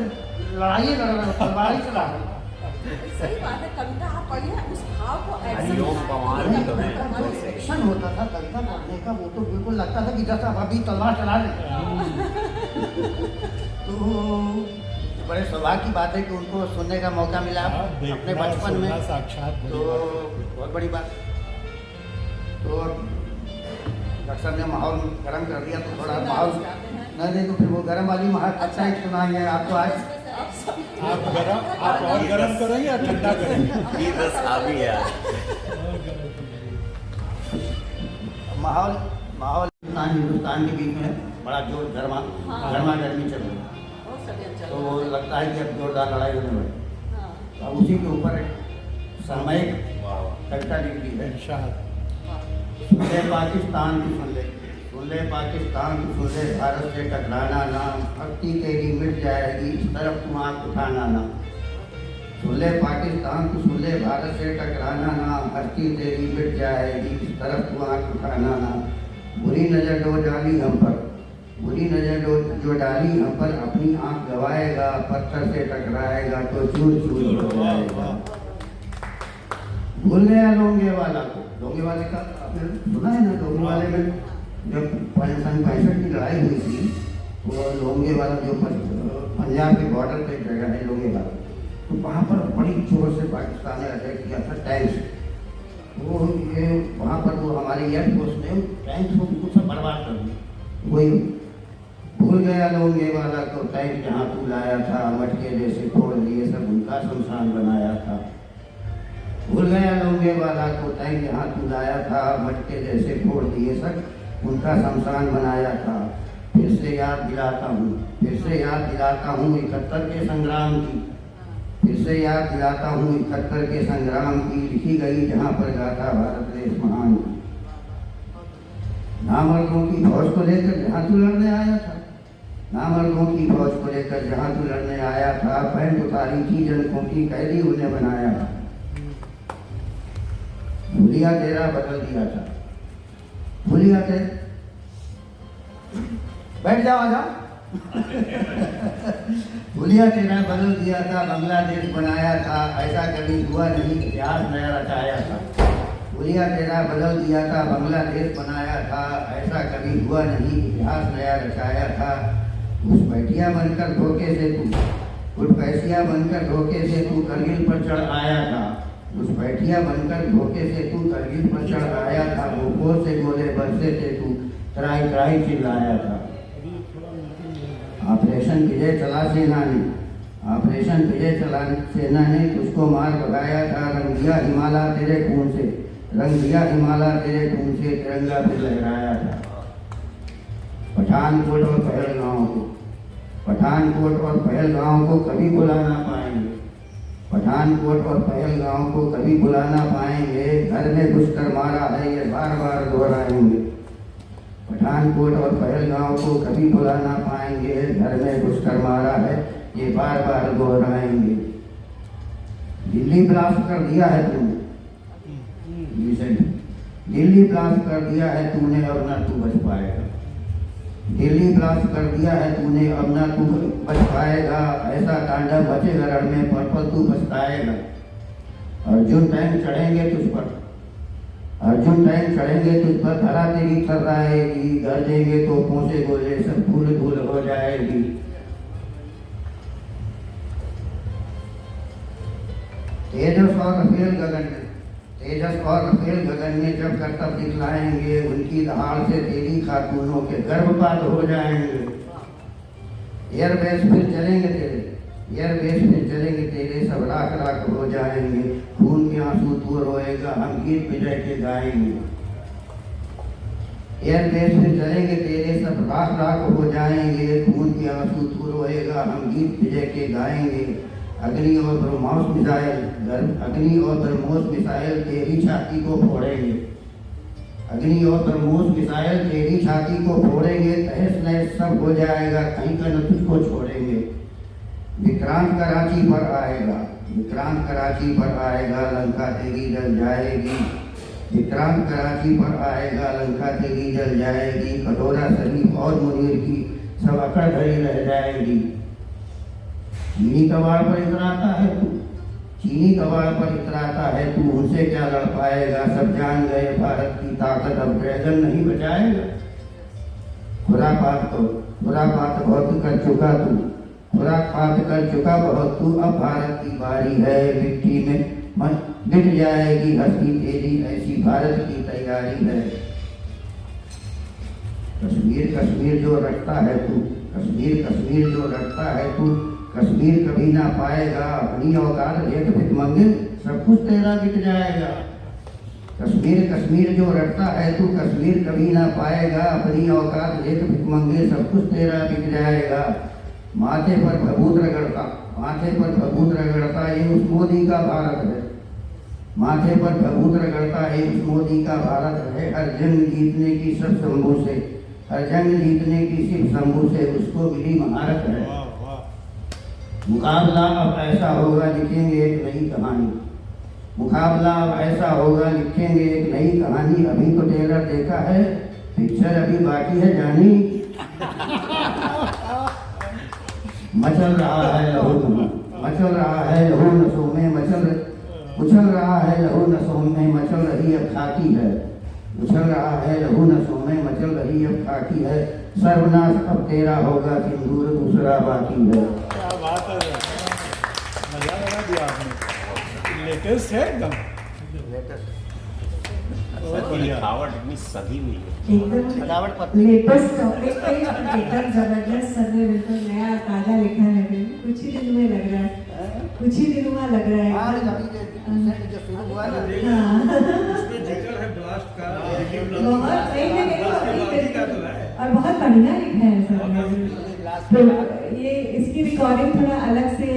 लड़ाई लड़ रहे, तलवार ही चला रहे। सही बात है, कविता आप पढ़िए, उस भाव को हरिओम पवार भी तो है। एक्शन होता था कविता पढ़ने का, वो तो बिल्कुल लगता था कि जैसा अभी तलवार चला रहे। तो बड़े सौभाग्य की बात है कि उनको सुनने का मौका मिला अपने बचपन में, साक्षात। तो बहुत बड़ी बात। तो डॉक्टर साहब ने माहौल गर्म कर दिया, तो थोड़ा माहौल नहीं तो फिर वो गर्म वाली अच्छा ही सुनाएंगे आपको। आज आप और गरम करेंगे या ठंडा करेंगे? ये बस आ भी है। माहौल हिंदुस्तान के बीच में बड़ा जोर गर्मा गर्मी चल रही है, तो वो लगता है कि अब जोरदार लड़ाई होने वाली। अब उसी के ऊपर एक सामयिक कविता लिख दी है। इरशाद। सुन ले पाकिस्तान की सुन ले पाकिस्तान की सुन ले, भारत से टकराना ना, भक्ति तेरी मिट जाएगी, इस तरफ तुम आँख उठाना ना। सुन ले पाकिस्तान की सुन ले, भारत से टकराना ना, भक्ति तेरी मिट जाएगी, इस तरफ तुम आँख उठाना ना। बुरी नजर जो डाली हम पर, बुरी नजर जो डाली हम पर, अपनी आँख गवाएगा, पत्थर से टकराएगा तो चूर चूर हो जाएगा। भूल गया लोंगे वाला को, लोंगे वाले का आपने सुना है ना? लोंगे वाले में जब 65 की लड़ाई हुई थी, वो लोंगे वाला जो पंजाब के बॉर्डर पे जगह है लोंगे वाला, तो वहाँ पर बड़ी जोर से पाकिस्तान ने अटैक किया था टैंक्स। वो ये वहाँ पर वो हमारे एयरफोर्स ने टैंक्स को बिल्कुल सब बर्बाद कर दिया। वही भूल गया लोंगे वाला को, टैंक जहाँ तू लाया था, मटके जैसे फोड़ दिए, सब उनका शमशान बनाया था। भूल गया लोंगे वाला को, टैंक जहाँ तू लाया था, मटके जैसे फोड़ दिए, सब उनका शमशान बनाया था। फिर से याद दिलाता हूँ, फिर से याद दिलाता हूँ 71 के संग्राम की, फिर से याद दिलाता हूँ 71 के संग्राम की, लिखी गई जहाँ पर गाथा भारत देश महान की। नामर्दों की फौज को लेकर जहाँ तू लड़ने आया था, नामर्दों की फौज को लेकर जहाँ तू लड़ने आया था, पैंट उतारी थी जनकों की, कैदी उन्हें बनाया था। भूलिया तेरा बदल दिया था, भूलिया तेरा, बैठ जाओ, आ जाओ। भूलिया तेरा बदल दिया था, बांग्लादेश बनाया था, ऐसा कभी हुआ नहीं, इतिहास नया रचाया था। भूलिया तेरा बदल दिया था, बांग्लादेश बनाया था, ऐसा कभी हुआ नहीं, इतिहास नया रचाया था। उस बैठिया बनकर धोखे से तू, उस पैसिया बनकर धोखे से तू करगिल पर चढ़ आया था, उस बैठिया बनकर धोखे से तू करगिल पर चढ़ आया था। भूखों से गोले बरसे थे तू, त्राई त्राई चिल्लाया था। ऑपरेशन विजय चला सेना ने, ऑपरेशन विजय चला सेना ने तुझको मार भगाया था। रंग दिया हिमालय तेरे खून से, रंग दिया हिमालय तेरे खून से, तिरंगा पे लहराया था। पठानकोट और पहलगांव को, पठानकोट और पहलगांव को कभी बुला ना पाएंगे, पठानकोट और पहलगांव को कभी बुला ना पाएंगे। घर में घुसकर मारा है ये बार बार दोहराएंगे, पठानकोट और पहलगांव को कभी बुला ना पाएंगे। घर में घुसकर मारा है ये बार बार दोहराएंगे। दिल्ली ब्लास्ट कर दिया है तूने, दिल्ली ब्लास्ट कर दिया है तूने, अब ना तू बच पाएगा। दिल्ली ब्लास्ट कर दिया है तूने, अब ना तू बच पाएगा। ऐसा तांडव बचेगा रण में, पर तू पछताएगा। अर्जुन टैंक चढ़ेंगे तुझ पर, अर्जुन टैंक चढ़ेंगे तुझ पर, धरा तेरी थर्राएगी। घर देंगे तो पहुंचे गोले, सब धूल धूल हो जाएगी। तेजस और रफेल गगन में, तेजस और रफेल गगन में जब करतब दिखलाएंगे, उनकी दहाड़ से तेरी खातूनों के गर्भपात हो जाएंगे। एयरबेस फिर चलेंगे तेरे, एयरबेस फिर चलेंगे तेरे, सब राख राख हो जाएंगे। खून के आंसू तू रोएगा, हम गीत विजय के गाएंगे। एयरबेस फिर चलेंगे तेरे, सब राख राख हो जाएंगे। खून के आंसू तू रोएगा, हम गीत विजय के गाएंगे। अग्नि और ब्रह्मोस मिसाइल, अग्नि और ब्रह्मोस मिसाइल तेरी छाती को फोड़ेंगे, अग्नि और ब्रह्मोस मिसाइल तेरी छाती को फोड़ेंगे। तहस नहस सब हो जाएगा, कहीं का न तुझको छोड़ेंगे। विक्रांत कराची पर आएगा, विक्रांत कराची पर आएगा, लंका तेरी जल जाएगी। विक्रांत कराची पर आएगा, लंका तेरी जल जाएगी। कटोरा शरीफ और मुनीर की सब अकड़ धरी रह जाएगी। चीनी कबाड़ पर इतराता है तू, चीनी कबाड़ पर इतराता है तू, उनसे क्या लड़ पाएगा। सब जान गए भारत की ताकत, अब ड्रैगन नहीं बचाएगा। खुरापात बहुत कर चुका तू, खुरापात कर चुका बहुत तू, अब भारत की बारी है। मिट्टी में मिट जाएगी हस्ती तेरी, ऐसी भारत की तैयारी है। कश्मीर कश्मीर जो रटता है तू, कश्मीर कश्मीर जो रटता है तू, कश्मीर कभी ना पाएगा। अपनी औकात देख भिखमंगे, सब कुछ तेरा बिक जाएगा। कश्मीर कश्मीर जो रटता है तू, कश्मीर कभी ना पाएगा। अपनी औकात देख भिखमंगे, सब कुछ तेरा बिक जाएगा। माथे पर भभूत रगड़ता, माथे पर भभूत रगड़ता, ये उस मोदी का भारत है। माथे पर भभूत रगड़ता है उस मोदी का भारत है, हर जंग जीतने की सब शंभू से, हर जंग जीतने की सिर्फ शंभू से उसको मिली महारत है। वाह वाह। मुकाबला अब ऐसा होगा लिखेंगे एक नई कहानी, मुकाबला अब ऐसा होगा लिखेंगे एक नई कहानी। अभी तो ट्रेलर देखा है, पिक्चर अभी बाकी है जानी। मचल रहा है लहू, मचल रहा है लहू नसों में, उछल रहा है लहू नसों में, मचल रही अब खाकी है, उछल रहा है लहू नसों में, मचल रही अब खाकी है। सर्वनाश अब तेरा होगा सिंदूर दूसरा बाकी है। क्या बात है, मजा लगा दिया आपने। लेटेस्ट है एकदम। बहुत बढ़िया। लिखावट इतनी सधी हुई है। एकदम लेटेस्ट टॉपिक पे एकदम जबरदस्त सर ने बिल्कुल नया ताजा लिखा है। कुछ ही दिन में लग रहा है, कुछ ही दिनों में लग रहा है। जो शुरू हुआ ना, इसमें जिक्र है ब्लास्ट का, बहुत और बहुत बढ़िया लिखा है सर। तो ये इसकी रिकॉर्डिंग थोड़ा अलग से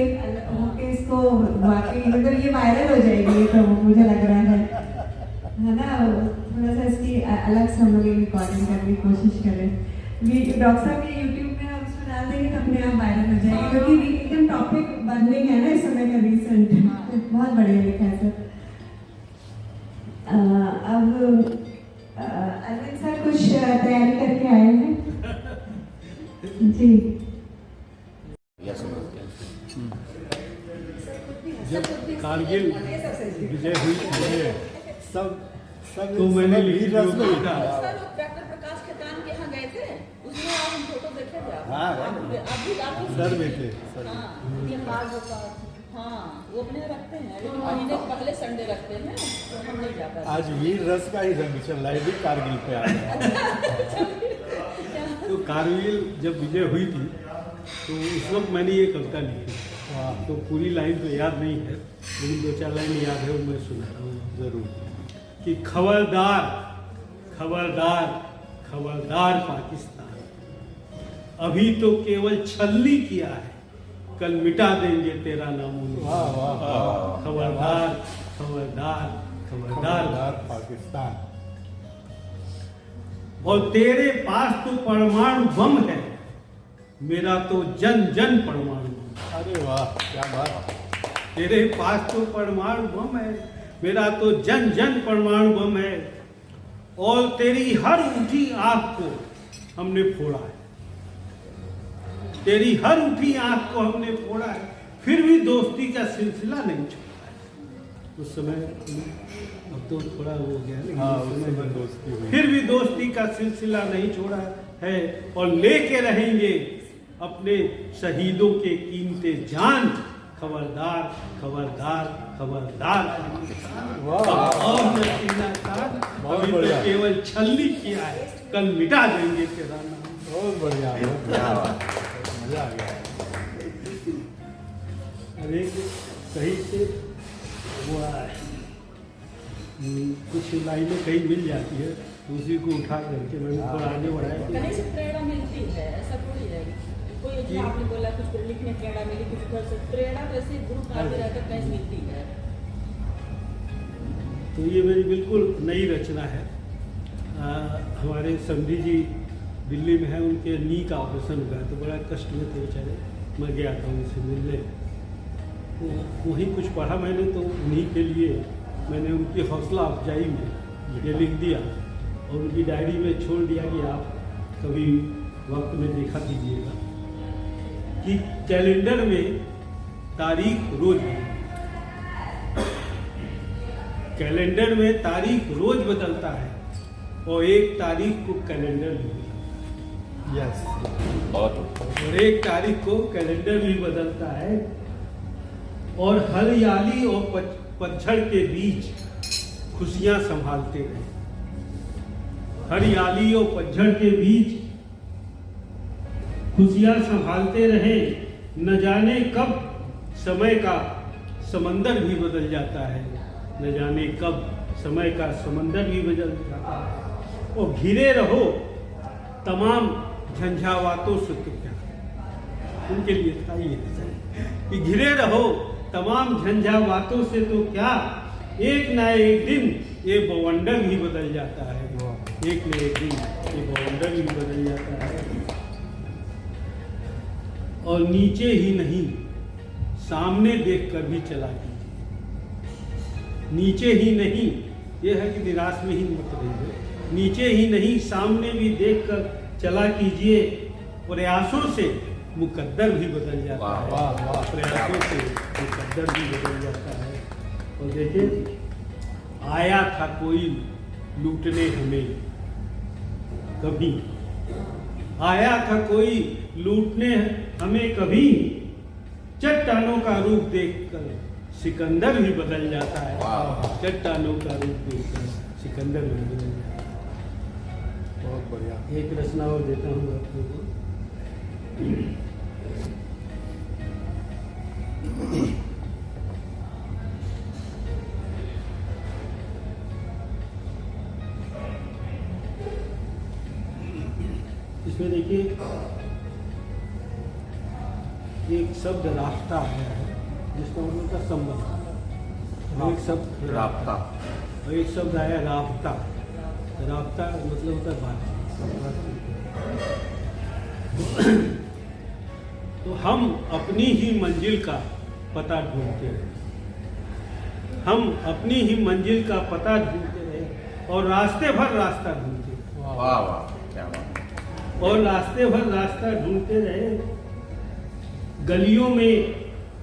होके इसको वाकई मतलब ये वायरल हो जाएगी, ये तो मुझे लग रहा है ना। थोड़ा सा इसकी अलग से हम लोग रिकॉर्डिंग करने की कोशिश करें। डॉक्टर साहब के यूट्यूब में हम उसमें डाल देंगे तो अपने आप वायरल हो जाएगी, क्योंकि एकदम टॉपिक बंदिंग है ना इस समय का रिसेंट। बहुत बढ़िया लिखा है सर। अब अरविंद सर कुछ तैयारी करके आए हैं जी। जब कारगिल विजय हुई सब तो मैंने लिखी था। सर डॉक्टर प्रकाश खेतान के यहाँ गए थे, उसमें आप हम फोटो देखे थे आप? हाँ, अभी सर बैठे। हाँ, वो अपने रखते हैं, लेकिन महीने पहले संडे रखते हैं, तो हम नहीं जा पाते। आज वीर रस का ही रंग चल रहा है, भी कारगिल पे आ गया। तो कारगिल जब विजय हुई थी तो उस वक्त मैंने ये कविता लिखी। तो पूरी लाइन तो याद नहीं है, लेकिन 2-4 लाइन याद है, वो मैं सुनाता हूँ जरूर। कि खबरदार खबरदार खबरदार पाकिस्तान, अभी तो केवल छलनी किया है, कल मिटा देंगे तेरा नामो निशान। वाह वाह वाह। खबरदार खबरदार खबरदार खबरदार पाकिस्तान। और तेरे पास तो परमाणु बम है, मेरा तो जन जन परमाणु बम। अरे वाह क्या बात। तेरे पास तो परमाणु बम है, मेरा तो जन जन परमाणु बम है, और तेरी हर उठी आंख को हमने फोड़ा है, तेरी हर उठी आंख को हमने फोड़ा है, फिर भी दोस्ती का सिलसिला नहीं छोड़ा है। उस समय अब तो थोड़ा हो गया, लेकिन हाँ, उस उस समय समय दोस्ती हुई। फिर भी दोस्ती का सिलसिला नहीं छोड़ा है, और लेके रहेंगे अपने शहीदों के कीमते जान। खबरदार खबरदार खबरदार और मैं कहना था, अभी तो केवल छलनी किया है, कल मिटा देंगे तेरा नाम। बहुत बढ़िया, बहुत बढ़िया। मजा आ गया। अरे सही से वो कुछ लाइनें कहीं मिल जाती है, उसी को उठा करके मैंने थोड़ा आगे बढ़ाया। कहीं से प्रेरणा मिलती है, ऐसा थोड़ी है कोई जो आपने बोला कुछ लिखने प्रेरणा मिली, किसी घर से प्रेरणा तो ऐसे गुरु कार्य रहकर कहीं मिलती है। तो ये मेरी बिल्कुल नई रचना है। हमारे समधी जी दिल्ली में है, उनके नी का ऑपरेशन हुआ है, तो बड़ा कष्ट में थे बेचारे। मैं गया था उनसे मिलने, तो वहीं कुछ पढ़ा मैंने, तो उन्हीं के लिए मैंने उनकी हौसला अफजाई में ये लिख दिया और उनकी डायरी में छोड़ दिया कि आप कभी वक्त में देखा कीजिएगा कि कैलेंडर में तारीख रोज कैलेंडर में तारीख रोज बदलता है, और एक तारीख को कैलेंडर भी यस और एक तारीख को कैलेंडर भी बदलता है, और हरियाली और पतझड़ के बीच खुशियां संभालते रहे। हरियाली और पतझड़ के बीच खुशियां संभालते रहे, न जाने कब समय का समंदर भी बदल जाता है, न जाने कब समय का समंदर भी बदल जाता है। और घिरे रहो तमाम झंझावातों से, तो क्या उनके लिए था ये कि घिरे रहो तमाम झंझावातों से, तो क्या एक ना एक दिन ये बवंडर भी बदल जाता है। एक न एक दिन ये बवंडर भी बदल जाता है। और नीचे ही नहीं, सामने देखकर भी चला कीजिए। नीचे ही नहीं, ये है कि निराश में ही मत रहिए। नीचे ही नहीं, सामने भी देखकर चला कीजिए। प्रयासों से मुकद्दर भी बदल जाता है। प्रयासों से मुकद्दर भी बदल जाता है। और देखिए, आया था कोई लूटने हमें कभी, आया था कोई लूटने हमें कभी, चट्टानों का रूप देखकर सिकंदर भी बदल जाता है। चट्टानों का रूप देखकर सिकंदर भी बदल जाता है। बहुत बढ़िया। एक रचना और देता हूँ आप लोगों को। इसमें देखिए एक शब्द राफ्ता आया है, जिसका मतलब का संबंध। एक शब्द राफ्ता और एक शब्द आया राफ्ता। राफ्ता मतलब होता है बातचीत। तो हम अपनी ही मंजिल का पता ढूंढते रहे। हम अपनी ही मंजिल का पता ढूंढते रहे और रास्ते भर रास्ता ढूंढते रहे। वाह वाह, क्या बात। और रास्ते भर रास्ता ढूंढते रहे। गलियों में,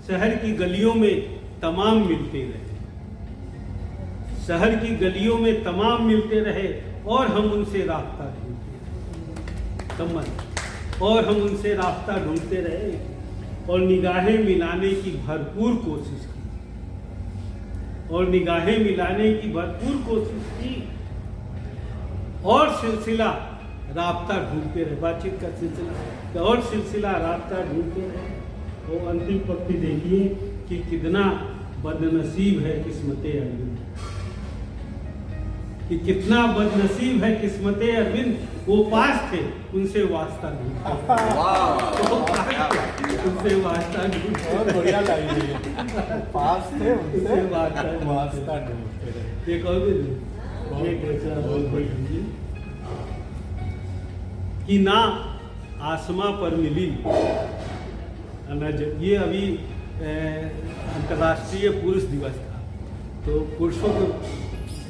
शहर की गलियों में तमाम मिलते रहे। शहर की गलियों में तमाम मिलते रहे और हम उनसे रास्ता ढूंढते रहे। और हम उनसे रास्ता ढूंढते रहे और निगाहें मिलाने की भरपूर कोशिश की। और निगाहें मिलाने की भरपूर कोशिश की और सिलसिला रास्ता ढूंढते रहे। बातचीत का सिलसिला और सिलसिला रास्ता ढूंढते रहे। और अंतिम पंक्ति देखिए कि कितना बदनसीब है किस्मते अरविंद, कि कितना बदनसीब है किस्मते अरविंद। वो पास थे, उनसे वास्ता ढूंढते। उनसे वास्ता ढूंढते। बहुत बढ़िया लाइन है ये। पास थे, उनसे वास्ता ढूंढते रहे। एक और भी, एक रचना बहुत बड़ी कि ना आसमां पर मिली ये अभी अंतर्राष्ट्रीय पुरुष दिवस था, तो पुरुषों को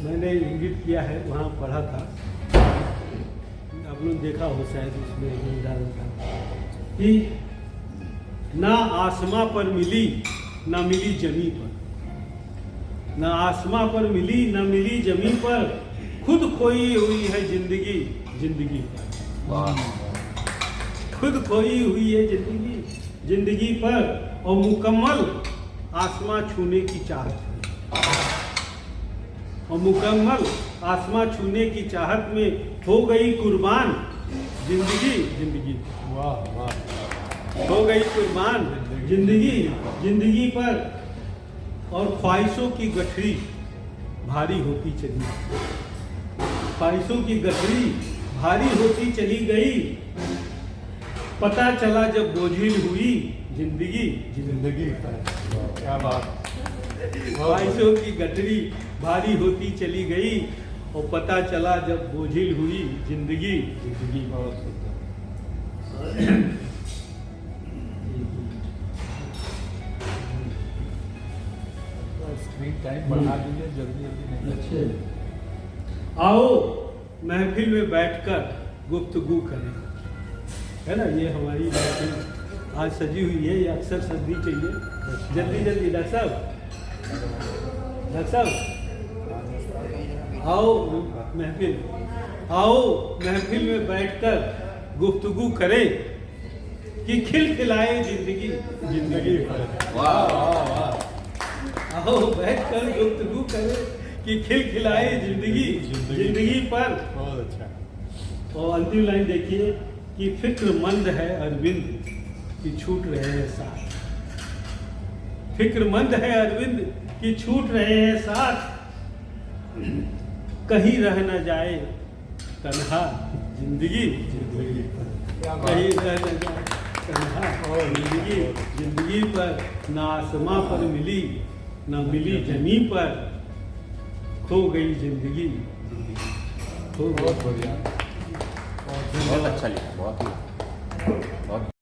मैंने इंगित किया है, वहाँ पढ़ा था, आप लोग देखा हो शायद, उसमें उदाहरण था कि ना आसमां पर मिली ना मिली जमी पर, ना आसमां पर मिली ना मिली जमी पर, खुद खोई हुई है जिंदगी जिंदगी पर। खुद खोई हुई है जिंदगी जिंदगी पर और मुकम्मल आसमां छूने की चाहत में, और मुकम्मल आसमां छूने की चाहत में हो गई कुर्बान जिंदगी जिंदगी। वाह वाह। हो गई कुर्बान जिंदगी जिंदगी पर और ख्वाहिशों की गठरी भारी होती चली, ख्वाहिशों की गठरी भारी होती चली गई। पता चला जब बोझिल हुई जिंदगी जिंदगी। क्या बात। ख्वाहिशों की गठरी भारी होती चली गई और पता चला जब बोझिल हुई जिंदगी जिंदगी। बहुत सुंदर। स्क्रीन टाइम बढ़ा दीजिए जल्दी जल्दी। अच्छे, आओ महफिल में बैठकर गुफ्तगू करें, है ना। ये हमारी महफिल आज सजी हुई है, ये अक्सर सजनी चाहिए। जल्दी जल्दी डॉक्टर साहब आओ महफिल, आओ महफिल में बैठकर गुफ्तगू करें कि खिलखिलाए जिंदगी जिंदगी पर। वाह वाह वाह। आओ बैठकर गुफ्तगू करें कि खिलखिलाए जिंदगी जिंदगी पर। बहुत अच्छा। और अंतिम लाइन देखिए कि फिक्रमंद है अरविंद कि छूट रहे हैं साथ, फिक्रमंद है अरविंद कि छूट रहे हैं साथ, कहीं रह न जाए तन्हा जिंदगी जिंदगी पर, कहीं रह न जाए तन्हा जिंदगी जिंदगी पर। ना आसमां पर मिली ना मिली जमी पर, खो गई जिंदगी बहुत बढ़िया, बहुत अच्छा लिखा,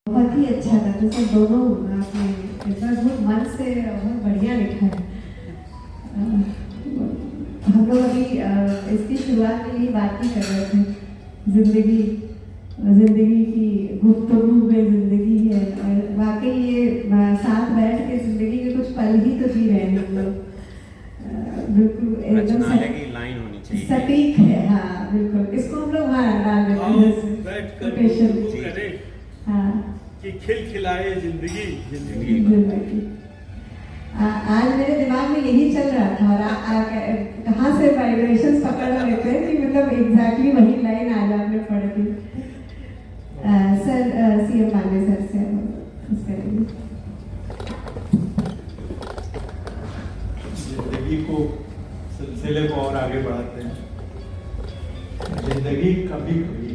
बहुत ही अच्छा था। तो सब दोनों आपने इतना बहुत मन से बहुत बढ़िया लिखा है। हम लोग अभी इसकी शुरुआत में यही बात ही कर रहे थे, जिंदगी की गुफ्तगू में जिंदगी है, और वाकई ये साथ बैठ के जिंदगी के कुछ पल ही तो जी रहे हैं हम लोग। बिल्कुल एकदम लाइन होनी चाहिए, सटीक है। हाँ बिल्कुल, इसको हम लोग वहाँ डाल देते हैं बैठ कर Special। करें हाँ कि खिलखिलाए जिंदगी। जिंदगी। आज मेरे दिमाग में यही चल रहा था, और कहाँ से वाइब्रेशंस पकड़ लेते हैं कि मतलब एग्जैक्टली वही लाइन आज आपने पढ़ दी। सर सीएम पांडे सर से जिंदगी को सिलसिले को और आगे बढ़ाते हैं। जिंदगी कभी कभी,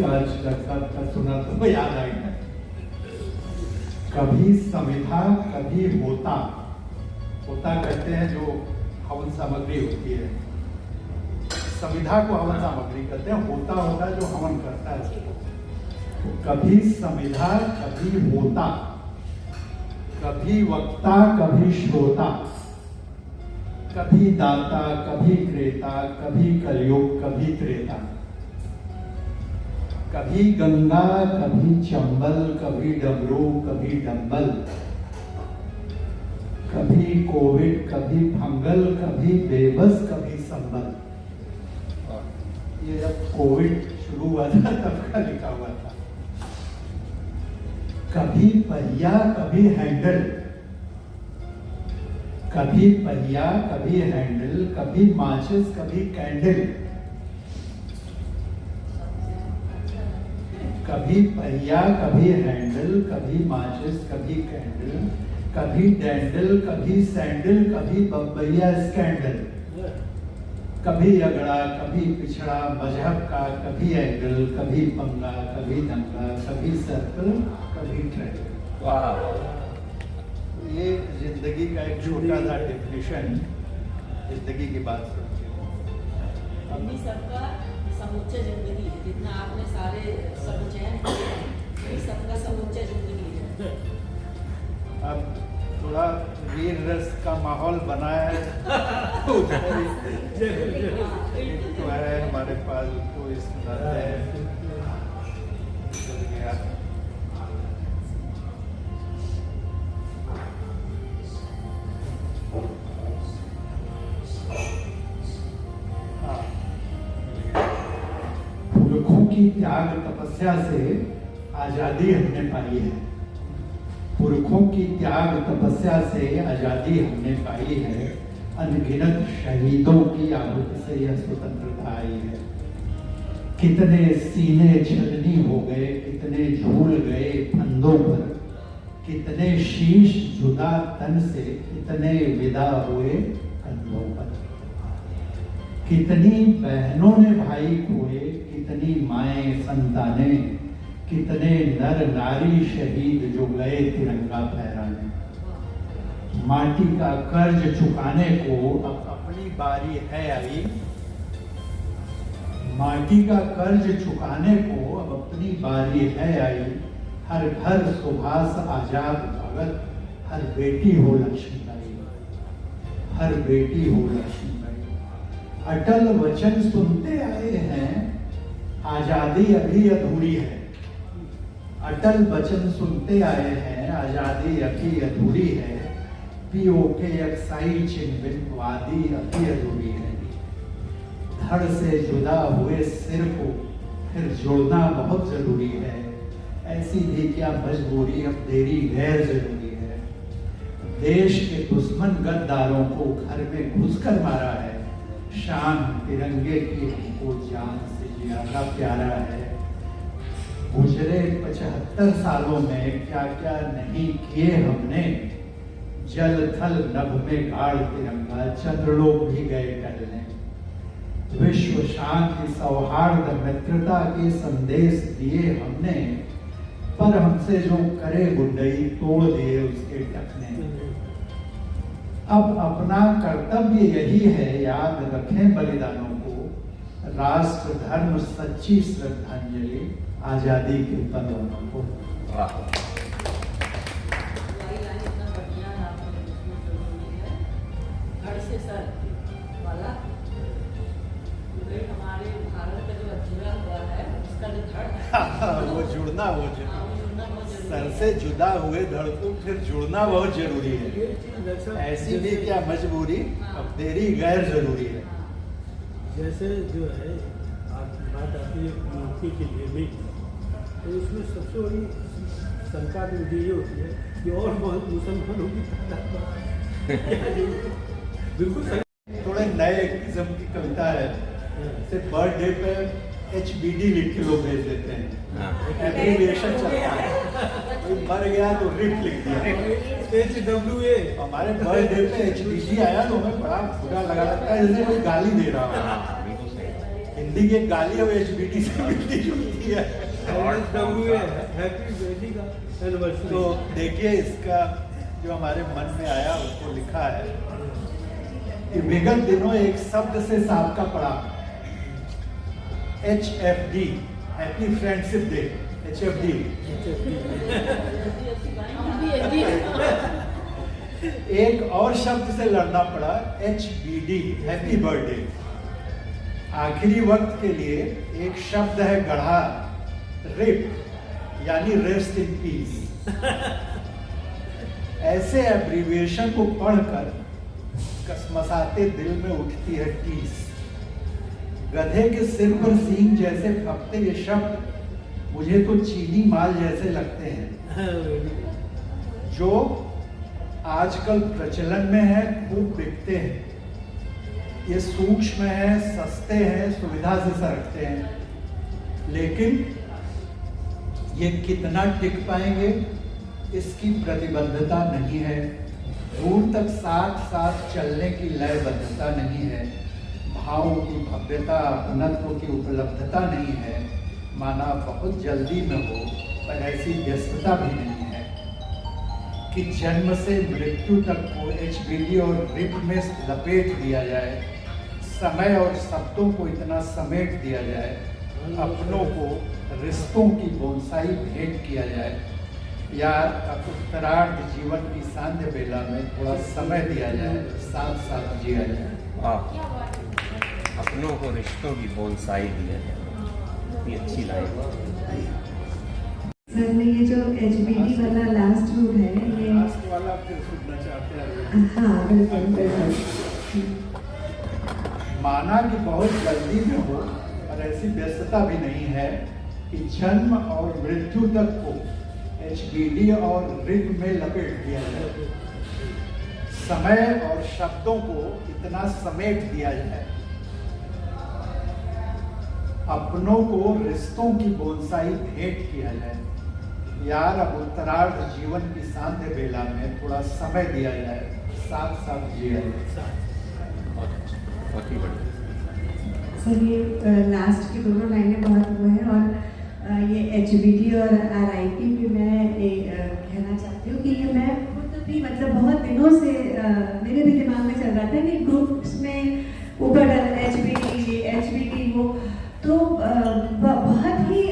आज का सुना तो याद आई है, कभी समिधा कभी होता कहते हैं जो हवन सामग्री होती है, समिधा को हवन सामग्री कहते हैं, होता जो हवन करता है। कभी समिधा कभी होता, कभी वक्ता कभी श्रोता, कभी दाता कभी क्रेता, कभी कलयुग कभी त्रेता, कभी गंगा कभी चंबल, कभी डमरू कभी डंबल, कभी कोविड कभी फंगल, कभी बेबस कभी संबल। ये जब कोविड शुरू हुआ था तब का लिखा हुआ था। कभी पहिया कभी हैंडल, कभी पहिया कभी हैंडल, कभी माचिस कभी कैंडल, कभी पहिया कभी हैंडल, कभी माचिस कभी कैंडल, कभी डैंडल कभी सैंडल, कभी बम्बैया स्कैंडल, कभी अगड़ा कभी पिछड़ा मजहब का, कभी एंगल, कभी पंगा, कभी दंगा, कभी सर्कल, कभी ट्रायंगल। वाह, ये जिंदगी का एक छोटा सा डेफिनेशन जिंदगी की बात सुनते हैं। अपनी सबका समुच्चय जिंदगी है, जितना आपने सारे समुच्चयन किए हैं, ये सबका समुच्चय जिंदगी है। अब थोड़ा वीर रस का माहौल बनाया है तो है हमारे पास, तो इस पुरखों की त्याग तपस्या से आजादी हमने पाई है। पुरखों की त्याग तपस्या से आजादी हमने पाई है। अनगिनत शहीदों की आहुति से यह स्वतंत्रता आई है। कितने सीने छलनी हो गए, कितने झूल गए फंदों पर, कितने शीश जुदा तन से, कितने विदा हुए कंधों पर। कितनी बहनों ने भाई खोए, कितनी माएं संतानें, कितने नर नारी शहीद जो गए तिरंगा फहराने। माटी का कर्ज चुकाने को अब अपनी बारी है आई। माटी का कर्ज चुकाने को अब अपनी बारी है आई। हर घर सुभाष आजाद भगत, हर बेटी हो लक्ष्मीबाई, हर बेटी हो लक्ष्मीबाई। अटल वचन सुनते आए हैं, आजादी अभी अधूरी है। अटल वचन सुनते आए हैं, आजादी अभी अधूरी है। पीओके अक्साई चिन्हित वादी अभी अधूरी है। धड़ से जुदा हुए सिर को फिर जोड़ना बहुत जरूरी है। ऐसी भी क्या मजबूरी, अब देरी गैर जरूरी है। देश के दुश्मन गद्दारों को घर में घुसकर मारा है। शान तिरंगे की हमको जान से ज्यादा प्यारा है। गुजरे 75 सालों में क्या क्या नहीं किए हमने। जल थल नभ में गाड़ तिरंगा, चंद्रलोक भी गए टहलने। विश्व शांति सौहार्द मित्रता के संदेश दिए हमने, पर हमसे जो करे गुंडई तोड़ दिए उसके टखने। अब अपना कर्तव्य यही है, याद रखें बलिदानों को, राष्ट्र धर्म सच्ची श्रद्धांजलि आजादी के बलवानों को। घर से सर वाला हमारे भारत का जो अधूरा हुआ है उसका जो धड़ वो जुड़ना वो सर से जुदा हुए धड़ को फिर जुड़ना बहुत जरूरी है। ऐसी भी क्या मजबूरी, अब तेरी गैर जरूरी है। जैसे जो है बात आती है मूर्ति के लिए भी, तो इसमें सबसे बड़ी शंका मुझे ये होती है कि और मुसलमानों की बिल्कुल सही। थोड़े नए किस्म की कविता है, जैसे बर्थडे पे HBD लिख के लोग भेज देते हैं, एब्रिविएशन चलता है, कोई मर गया तो रिप लिख दिया HWA। हमारे बर्थडे पे HBD आया तो हमें बड़ा बुरा लगा, लगता है जैसे कोई गाली दे रहा है। हिंदी की गाली अब HBD से मिलती जुलती है। तो देखिए इसका जो हमारे मन में आया उसको लिखा है कि विगत दिनों एक शब्द से साबका पड़ा, HFD, happy friendship day, HFD। एक और शब्द से लड़ना पड़ा, HBD, हैप्पी बर्थडे। आखिरी वक्त के लिए एक शब्द है गढ़ा, रिप, यानी रेस्ट इन पीस। ऐसे एब्रिविएशन को पढ़कर कसमसाते दिल में उठती है टीस। गधे के सिर पर सींग जैसे फपते ये शब्द मुझे तो चीनी माल जैसे लगते हैं, जो आजकल प्रचलन में है, खूब बिकते हैं। ये सूक्ष्म है, सस्ते हैं, सुविधा से सरकते हैं, लेकिन ये कितना टिक पाएंगे इसकी प्रतिबद्धता नहीं है। दूर तक साथ साथ चलने की लयबद्धता नहीं है। भावों की भव्यता, अपनत्व की उपलब्धता नहीं है। माना बहुत जल्दी में हो, पर ऐसी व्यस्तता भी नहीं है कि जन्म से मृत्यु तक को HBD और रिप में लपेट दिया जाए, समय और शब्दों को इतना समेट दिया जाए, अपनों को रिश्तों की बोनसाई भेंट किया जाए। यार अब उत्तरार्ध जीवन की सांध्य बेला में थोड़ा समय दिया जाए, साथ साथ जिया जाए। अपनों को रिश्तों की बोनसाई दिया जाए, इतनी अच्छी लाइन। सर ने ये जो HBD वाला लास्ट रूट है, ये लास्ट वाला फिर सुनना चाहते हैं। हाँ बिल्कुल बिल्कुल। माना कि बहुत जल्दी में हो, और ऐसी व्यस्तता भी नहीं है कि जन्म और मृत्यु तक को HBD और रिप में लपेट दिया जाए, समय और शब्दों को इतना समेट दिया जाए, अपनों को रिश्तों की बोनसाई भेंट किया जाए। यार अब उत्तरार्ध जीवन की सांध्य बेला में थोड़ा समय दिया जाए, साथ साथ जिया जाए। बहुत ही बढ़िया सर, ये लास्ट की दोनों लाइनें बहुत वो है, और ये HBD और RIP भी मैं कहना चाहती हूँ कि ये मैं खुद भी मतलब बहुत दिनों से मेरे भी दिमाग में चल रहा था कि ग्रुप्स में ऊपर HBD वो तो बहुत ही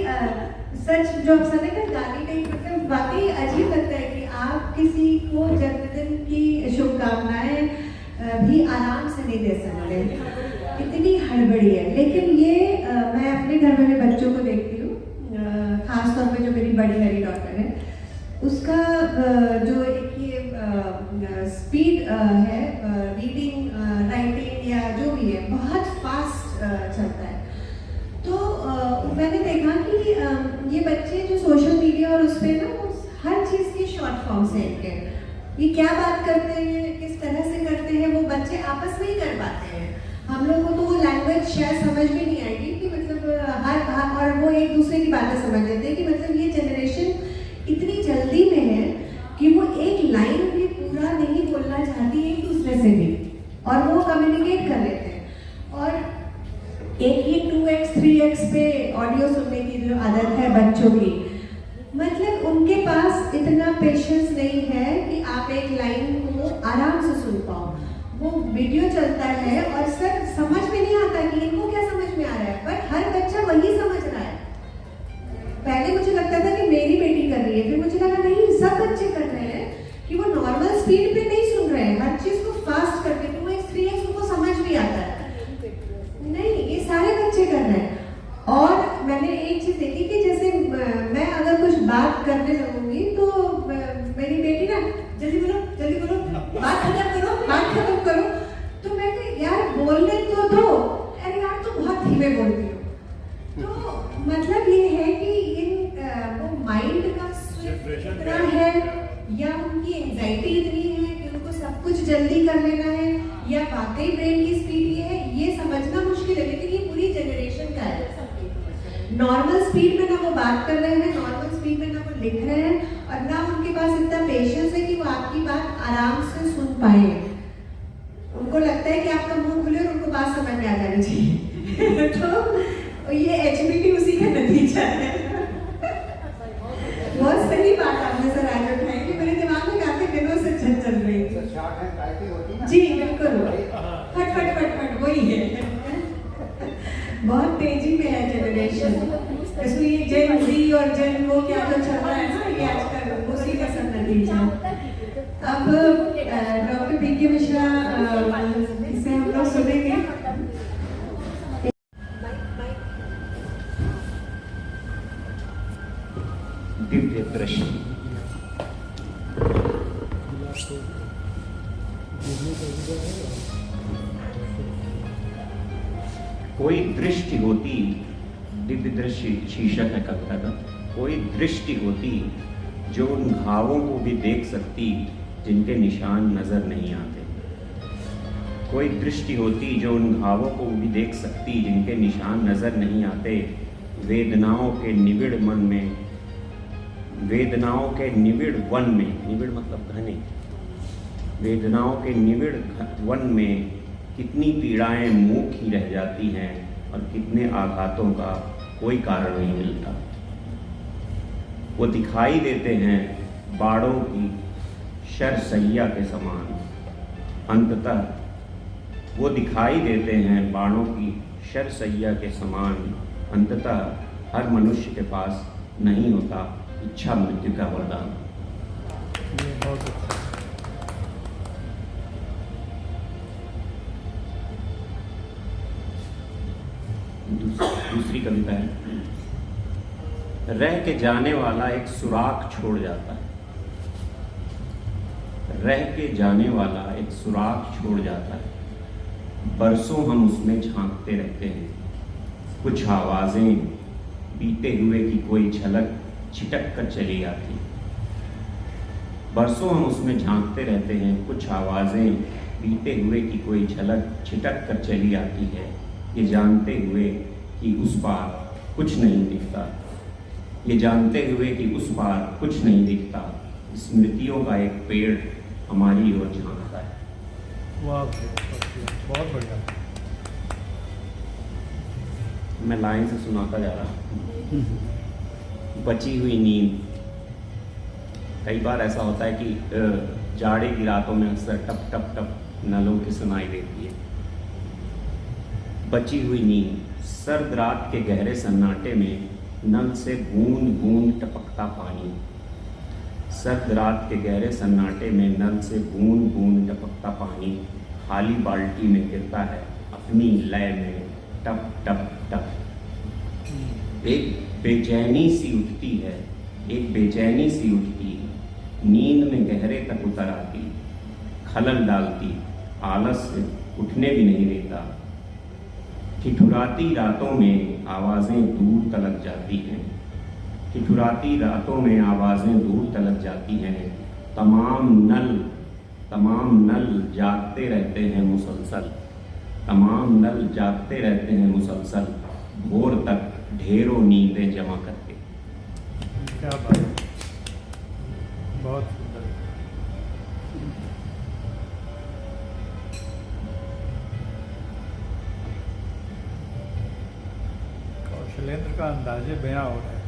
सच जो आप सर ने गाली नहीं, मतलब वाकई अजीब लगता है कि आप किसी को जन्मदिन की शुभकामनाएं भी आराम से नहीं दे सकते, इतनी हड़बड़ी है। लेकिन ये मैं अपने घर में बच्चों को देखती हूँ, खास तौर पे जो मेरी बड़ी वाली डॉटर है, उसका जो एक ये स्पीड है रीडिंग राइटिंग या जो भी है, बहुत फास्ट चलता है। तो मैंने देखा कि ये बच्चे जो सोशल मीडिया और उस पर ना हर चीज़ की शॉर्ट फॉर्म्स हैं इनके, ये क्या बात करते हैं, किस तरह से करते हैं, वो बच्चे आपस में ही कर पाते हैं। हम लोग को तो वो लैंग्वेज शायद समझ में नहीं आएगी कि मतलब हर और वो एक दूसरे की बातें समझ लेते हैं कि मतलब ये जनरेशन इतनी जल्दी में है कि वो एक लाइन भी पूरा नहीं बोलना चाहती एक दूसरे से भी, और वो कम्युनिकेट कर लेते हैं। और एक ही 2x 3x पे ऑडियो सुनने की जो आदत है बच्चों की, मतलब उनके पास इतना पेशेंस नहीं है कि आप एक लाइन को आराम से सुन पाओ। वो वीडियो चलता है और सर समझ में नहीं आता कि इनको क्या समझ में आ रहा है, पर हर बच्चा वही समझ रहा है। पहले मुझे लगता था कि मेरी बेटी कर रही है, फिर मुझे लगा नहीं, सब बच्चे कर रहे हैं कि वो नॉर्मल स्पीड पे नहीं सुन रहे हैं, हर चीज को फास्ट करके, तो वो एक्सपीरियंस उनको समझ भी आता है। नहीं, ये सारे बच्चे कर रहे हैं। और मैंने एक चीज देखी कि जैसे मैं अगर कुछ बात करने लगूंगी तो मेरी बेटी ना जल्दी बोलो, बात खत्म करो। तो मैं कही यार बोलने तो दो, अरे यार तुम बहुत धीमे बोलती हो। तो मतलब ये है कि वो माइंड का इतना है या उनकी एंजाइटी इतनी है कि उनको सब कुछ जल्दी कर लेना है, या वाकई ब्रेन की स्पीड ये है, ये समझना मुश्किल है। लेकिन ये पूरी जनरेशन का है। नॉर्मल स्पीड में ना वो बात कर रहे हैं, नॉर्मल स्पीड में ना वो लिख रहे हैं, और ना उनके पास इतना पेशेंस है कि वो आपकी बात आराम से सुन पाए। उनको लगता है कि आपका मुंह खुले और उनको बात समझ में आ जानी चाहिए। तो ये एचबीटी उसी का नतीजा है। बहुत सही बात आपने सर आज उठाई कि मेरे दिमाग में काफी दिनों से चल रही है। जी बिल्कुल, फट वही है। बहुत तेजी में है जनरेशन, इसलिए जेन ज़ी और जेन वो क्या जो चल रहा है ना, ये आजकल उसी का सब नतीजा। अब डॉक्टर पी.के. मिश्रा से हम लोग सुनेंगे। दिव्य दृष्टि। कोई दृष्टि होती, दिव्य दृष्टि शीर्षक है कविता का, कोई दृष्टि होती जो उन घावों को भी देख सकती जिनके निशान नजर नहीं आते। कोई दृष्टि होती जो उन घावों को भी देख सकती जिनके निशान नजर नहीं आते। वेदनाओं के निबिड़ मन में, वेदनाओं के निबिड़ वन में, निबिड़ मतलब घने, वेदनाओं के निबिड़ वन में कितनी पीड़ाएं मूक ही रह जाती हैं और कितने आघातों का कोई कारण नहीं मिलता। वो दिखाई देते हैं बाड़ों की शरसैया के समान, अंततः वो दिखाई देते हैं बाड़ों की शरसैया के समान, अंततः हर मनुष्य के पास नहीं होता इच्छा मृत्यु का वरदान। दूसरी कविता है। रह के जाने वाला एक सुराख छोड़ जाता है, रह के जाने वाला एक सुराख छोड़ जाता है। बरसों हम उसमें झांकते रहते हैं, कुछ आवाजें बीते हुए की कोई झलक छिटक कर चली आती। बरसों हम उसमें झांकते रहते हैं, कुछ आवाजें बीते हुए की कोई झलक छिटक कर चली आती है। ये जानते हुए कि उस पार कुछ नहीं दिखता, ये जानते हुए कि उस पार कुछ नहीं दिखता, स्मृतियों का एक पेड़ हमारी ओर झांकता है। वाह, बहुत बढ़िया। मैं लाइन से सुनाता जा रहा हूँ। बची हुई नींद। कई बार ऐसा होता है कि जाड़े की रातों में अक्सर टप टप टप नलों की सुनाई देती है। बची हुई नींद। सर्द रात के गहरे सन्नाटे में नल से बूंद बूंद टपकता पानी। सर्द रात के गहरे सन्नाटे में नल से बूंद बूंद टपकता पानी खाली बाल्टी में गिरता है अपनी लय में टप टप टप। एक बेचैनी सी उठती है, एक बेचैनी सी उठती है, नींद में गहरे तक उतर आती, खलल डालती, आलस से उठने भी नहीं देता। ठिठुराती रातों में आवाज़ें दूर तलक जाती हैं, ठिठुराती रातों में आवाज़ें दूर तलक जाती हैं। तमाम नल जागते रहते हैं मुसलसल, तमाम नल जागते रहते हैं मुसलसल, भोर तक ढेरों नींदें जमा करके। क्या बात है, बहुत सुंदर। कौशलेंद्र का अंदाजे बयां हो रहा है।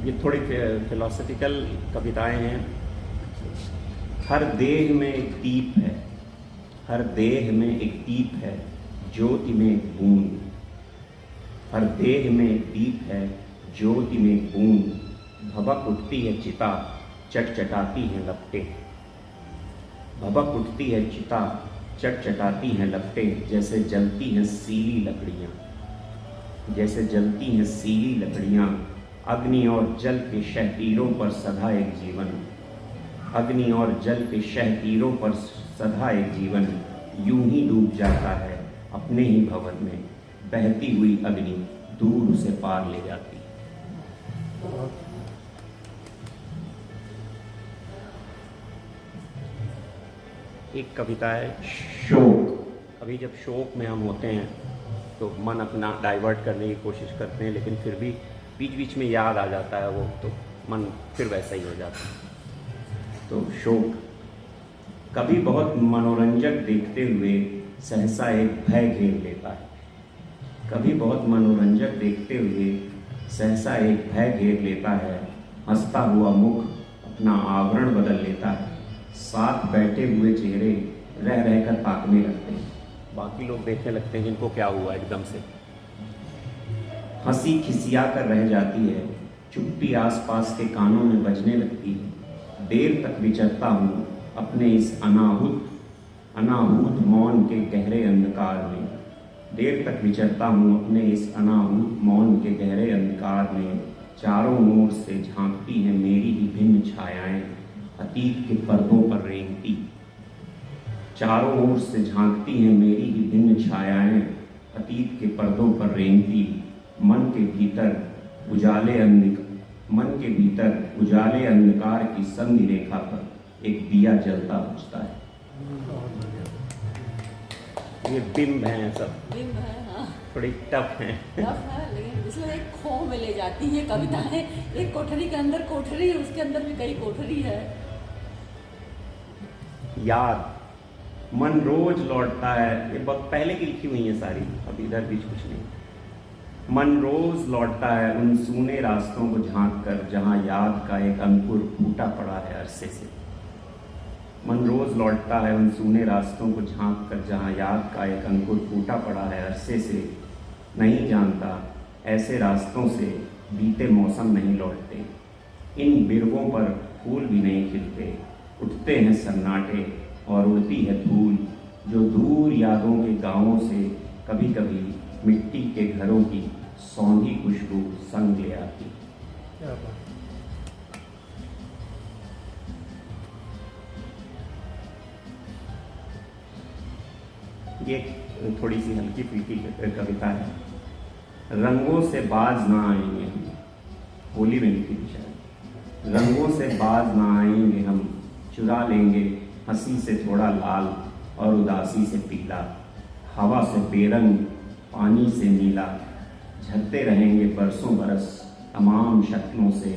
ये थोड़ी फिलोसफिकल कविताएं हैं। हर देह में एक दीप है, हर देह में एक दीप है, ज्योति में एक बूंद। हर देह में एक दीप है, ज्योति में एक बूंद। भभक उठती है चिता, चटचटाती हैं लपटें। भभक उठती है चिता, चटचटाती हैं लपटें। जैसे जलती हैं सीली लकड़ियाँ, जैसे जलती हैं सीली लकड़ियाँ। अग्नि और जल के शहतीरों पर सदा एक जीवन, अग्नि और जल के शहतीरों पर सदा एक जीवन। यूं ही डूब जाता है अपने ही भवन में, बहती हुई अग्नि दूर उसे पार ले जाती है। एक कविता है शोक। अभी जब शोक में हम होते हैं तो मन अपना डाइवर्ट करने की कोशिश करते हैं, लेकिन फिर भी बीच बीच में याद आ जाता है वो, तो मन फिर वैसा ही हो जाता है। तो शोक। कभी बहुत मनोरंजक देखते हुए सहसा एक भय घेर लेता है। कभी बहुत मनोरंजक देखते हुए सहसा एक भय घेर लेता है। हंसता हुआ मुख अपना आवरण बदल लेता है। साथ बैठे हुए चेहरे रह रहकर ताकने लगते हैं। बाकी लोग देखने लगते हैं जिनको क्या हुआ एकदम से। हंसी खिसिया कर रह जाती है, चुप्पी आसपास के कानों में बजने लगती है। देर तक विचरता हूँ अपने इस अनाहूत मौन के गहरे अंधकार में। देर तक विचरता हूँ अपने इस अनाहूत मौन के गहरे अंधकार में। चारों ओर से झांकती हैं मेरी ही भिन्न छायाएं, अतीत के पर्दों पर रेंगती। चारों ओर से झांकती हैं मेरी ही भिन्न छायाएं, अतीत के पर्दों पर रेंगती। मन के भीतर उजाले अंधकार की संधि रेखा पर एक दिया जलता बुझता है। ये बिंब हैं सब, बिंब है, हाँ। थोड़ी टफ हैं। टफ है, लेकिन इसमें एक खो में ले जाती है कविताएं। एक कोठरी के अंदर कोठरी, उसके अंदर भी कई कोठरी है। याद। मन रोज लौटता है, ये बहुत पहले की लिखी हुई है सारी, अब इधर बीच कुछ नहीं। मन रोज लौटता है उन सूने रास्तों को झांक कर जहाँ याद का एक अंकुर फूटा पड़ा है अरसे से। मन रोज लौटता है उन सूने रास्तों को झांक कर जहाँ याद का एक अंकुर फूटा पड़ा है अरसे से। नहीं जानता ऐसे रास्तों से बीते मौसम नहीं लौटते, इन बिरवों पर फूल भी नहीं खिलते। उठते हैं सन्नाटे और उड़ती है धूल, जो दूर यादों के गांवों से कभी कभी मिट्टी के घरों की सौंधी खुशबू संग ले आती। क्या बात। ये थोड़ी सी हल्की फुल्की कविता है। रंगों से बाज ना आएंगे हम, होली में लिखी थी शायद। रंगों से बाज ना आएंगे हम, चुरा लेंगे हंसी से थोड़ा लाल और उदासी से पीला। हवा से बेरंग, पानी से नीला, झरते रहेंगे बरसों बरस तमाम शक्लों से।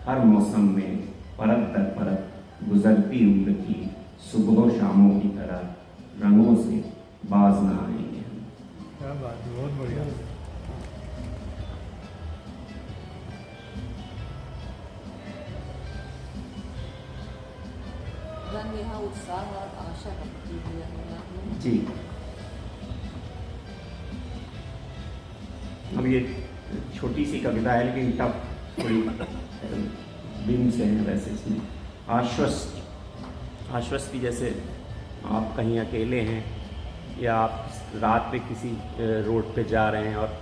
हर मौसम में परत दर परत गुजरती उम्र की सुबह शामों की तरह रंगों से बाज ना आएंगे। क्या बात, बहुत बढ़िया। रंग यहाँ उत्साह और आशा का प्रतीक दिया है जी। अब ये छोटी सी कविता है लेकिन टफ थोड़ी बिन से है वैसे इसमें। आश्वस्ति, जैसे आप कहीं अकेले हैं या आप रात पे किसी रोड पे जा रहे हैं और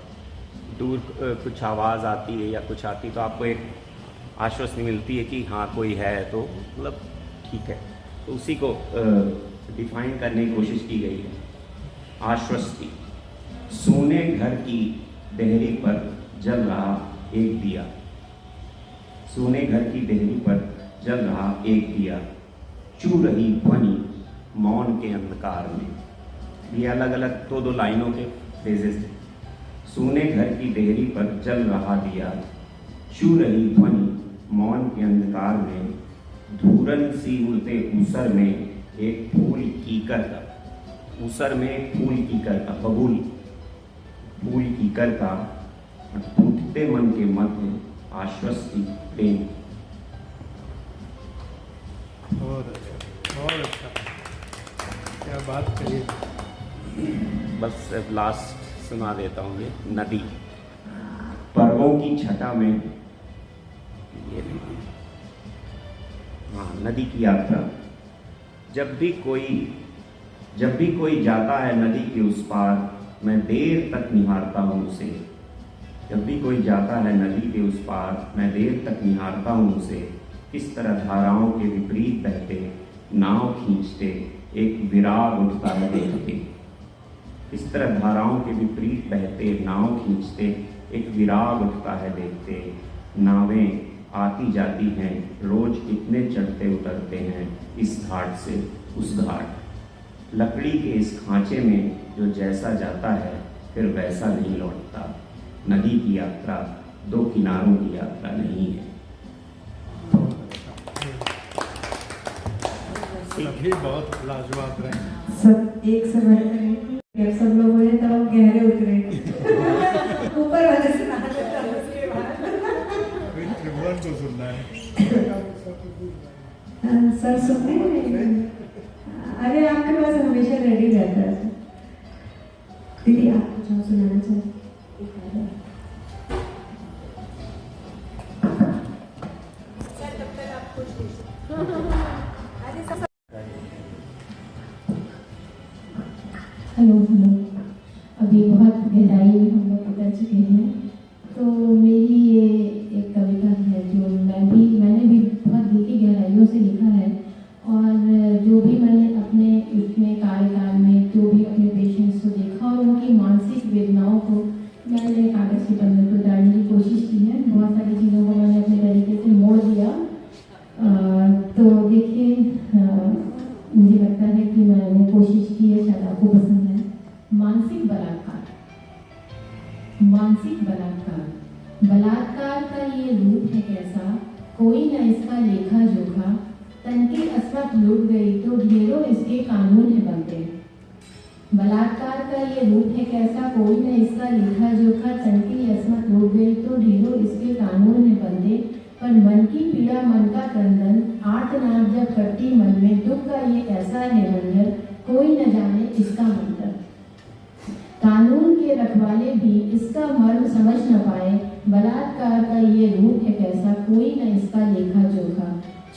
दूर कुछ आवाज़ आती है या कुछ आती, तो आपको एक आश्वस्ति मिलती है कि हाँ कोई है, तो मतलब ठीक है। तो उसी को डिफाइन करने की कोशिश की गई है। आश्वस्ति। सोने घर की देहरी पर जल रहा एक दिया, सोने घर की देहरी पर जल रहा एक दिया। चू रही ध्वनि मौन के अंधकार में। ये अलग अलग दो लाइनों के फ्रेजेस थे। सोने घर की देहरी पर जल रहा दिया, चू रही ध्वनि मौन के अंधकार में। धूरन सी उड़ते ऊसर में एक फूल कीकर का, ऊसर में एक फूल कीकर का, बबूल फूल कीकर का। टूटते मन के मध्य आश्वस्ति, प्रेम। बहुत अच्छा, क्या बात करिए। बस लास्ट सुना देता हूँ ये। नदी, पर्वों की छटा में, ये हाँ, नदी की यात्रा। जब भी कोई जाता है नदी के उस पार, मैं देर तक निहारता हूँ उसे। जब भी कोई जाता है नदी के उस पार, मैं देर तक निहारता हूँ उसे। किस तरह धाराओं के विपरीत बहते नाव खींचते एक विराग उठता है देखते। इस तरह धाराओं के विपरीत बहते नाव खींचते एक विराग उठता है देखते। नावें आती जाती हैं, रोज कितने चढ़ते उतरते हैं इस घाट से उस घाट। लकड़ी के इस खांचे में जो जैसा जाता है फिर वैसा नहीं लौटता। नदी की यात्रा दो किनारों की यात्रा नहीं है। सभी बहुत लाजवाब रहे। सब एक से बढ़कर एक, सब लोग मुझे तब गहरे उतरे ऊपर वाले से ना देता उसके बाद त्रिभुवन को सुनना है। सर सुनने हैं? अरे आपके पास हमेशा रेडी रहता है सर। दीदी आप कुछ और सुनाना चाहते? हेलो अभी बहुत गहराई में हम लोग उतर चुके हैं। तो मेरी ये एक कविता है जो मैंने भी बहुत दिल की गहराइयों से लिखा है। और जो भी मैंने अपने इसमें कार्यकाल में जो भी अपने पेशेंट्स को देखा और उनकी मानसिक वेदनाओं को मैंने कागज़ के पन्ने पर उतारने की कोशिश की है। बहुत सारी चीज़ों को मैंने अपने तरीके से मोड़ दिया। तो देखिए, मुझे लगता है कि मैंने कोशिश की है, शायद आपको पसंद है। मानसिक बलात्कार। मानसिक बलात्कार, बलात्कार का ये रूप है कैसा, कोई न इसका लेखा जोखा। तन की असमत लूट गई तो ढेरों इसके कानून है बनते। बलात्कार का ये रूप है कैसा, कोई न इसका लेखा जोखा। तन की असमत लूट गई तो ढेरों इसके कानून है बनते। पर मन की पीड़ा, मन का क्रंदन, आर्तनाद जब करती मन में, दुख का ये ऐसा है मंजर, कोई न जाने इसका मंतर। कानून के रखवाले भी इसका मर्म समझ न पाए। बलात्कार का ये रूप है कैसा, कोई न इसका लेखा जोखा।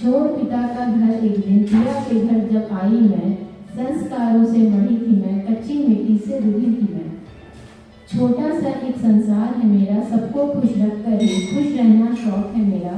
छोड़ पिता का घर एक दिन, पिया के घर जब आई मैं, संस्कारों से मढ़ी थी मैं, कच्ची मिट्टी से रुली थी मैं। छोटा सा एक संसार है मेरा, सबको खुश रखकर ही खुश रहना शौक है मेरा।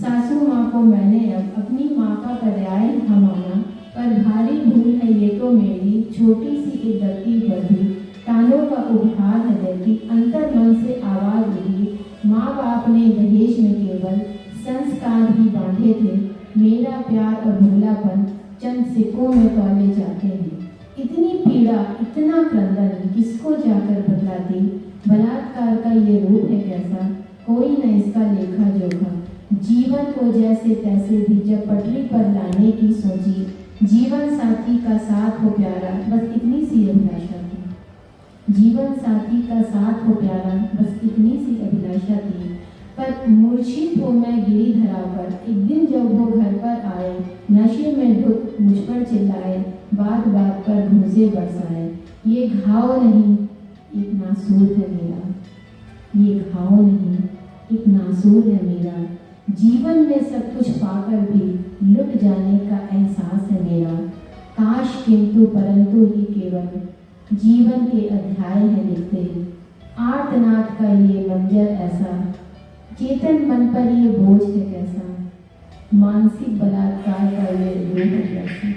सासू माँ को मैंने अब अपनी माँ का पर्याय माना, पर भारी भूल है ये तो मेरी, छोटी सी एक गलती पर भी कानों का उभार है देती। अंतर मन से आवाज उठी, माँ बाप ने दहेज में केवल संस्कार ही बांधे थे। मेरा प्यार और भोलापन चंद सिक्कों में तौले जाते हैं। इतनी पीड़ा, इतना क्रंदन किसको जाकर बतलाती। बलात्कार का ये रूप है कैसा, कोई न इसका लेखा जोखा। जीवन को जैसे तैसे भी जब पटरी पर लाने की सोची, जीवन साथी का साथ हो प्यारा, बस इतनी सी अभिलाषा थी। जीवन साथी का साथ हो प्यारा, बस इतनी सी अभिलाषा थी। पर मूर्छित हो मैं गिरी धरा पर, एक दिन जब वो घर पर आए, नशे में धुत मुझ पर चिल्लाए, बात बात पर घूंसे बरसाए। ये घाव नहीं एक नासूर है मेरा, ये घाव नहीं एक नासूर है मेरा। जीवन में सब कुछ पाकर भी लुट जाने का एहसास है मेरा। काश किंतु परंतु ही केवल जीवन के अध्याय है लिखते। आर्तनाद का ये मंजर ऐसा, चेतन मन पर ये बोझ है कैसा। मानसिक बलात्कार का ये रूप है कैसा।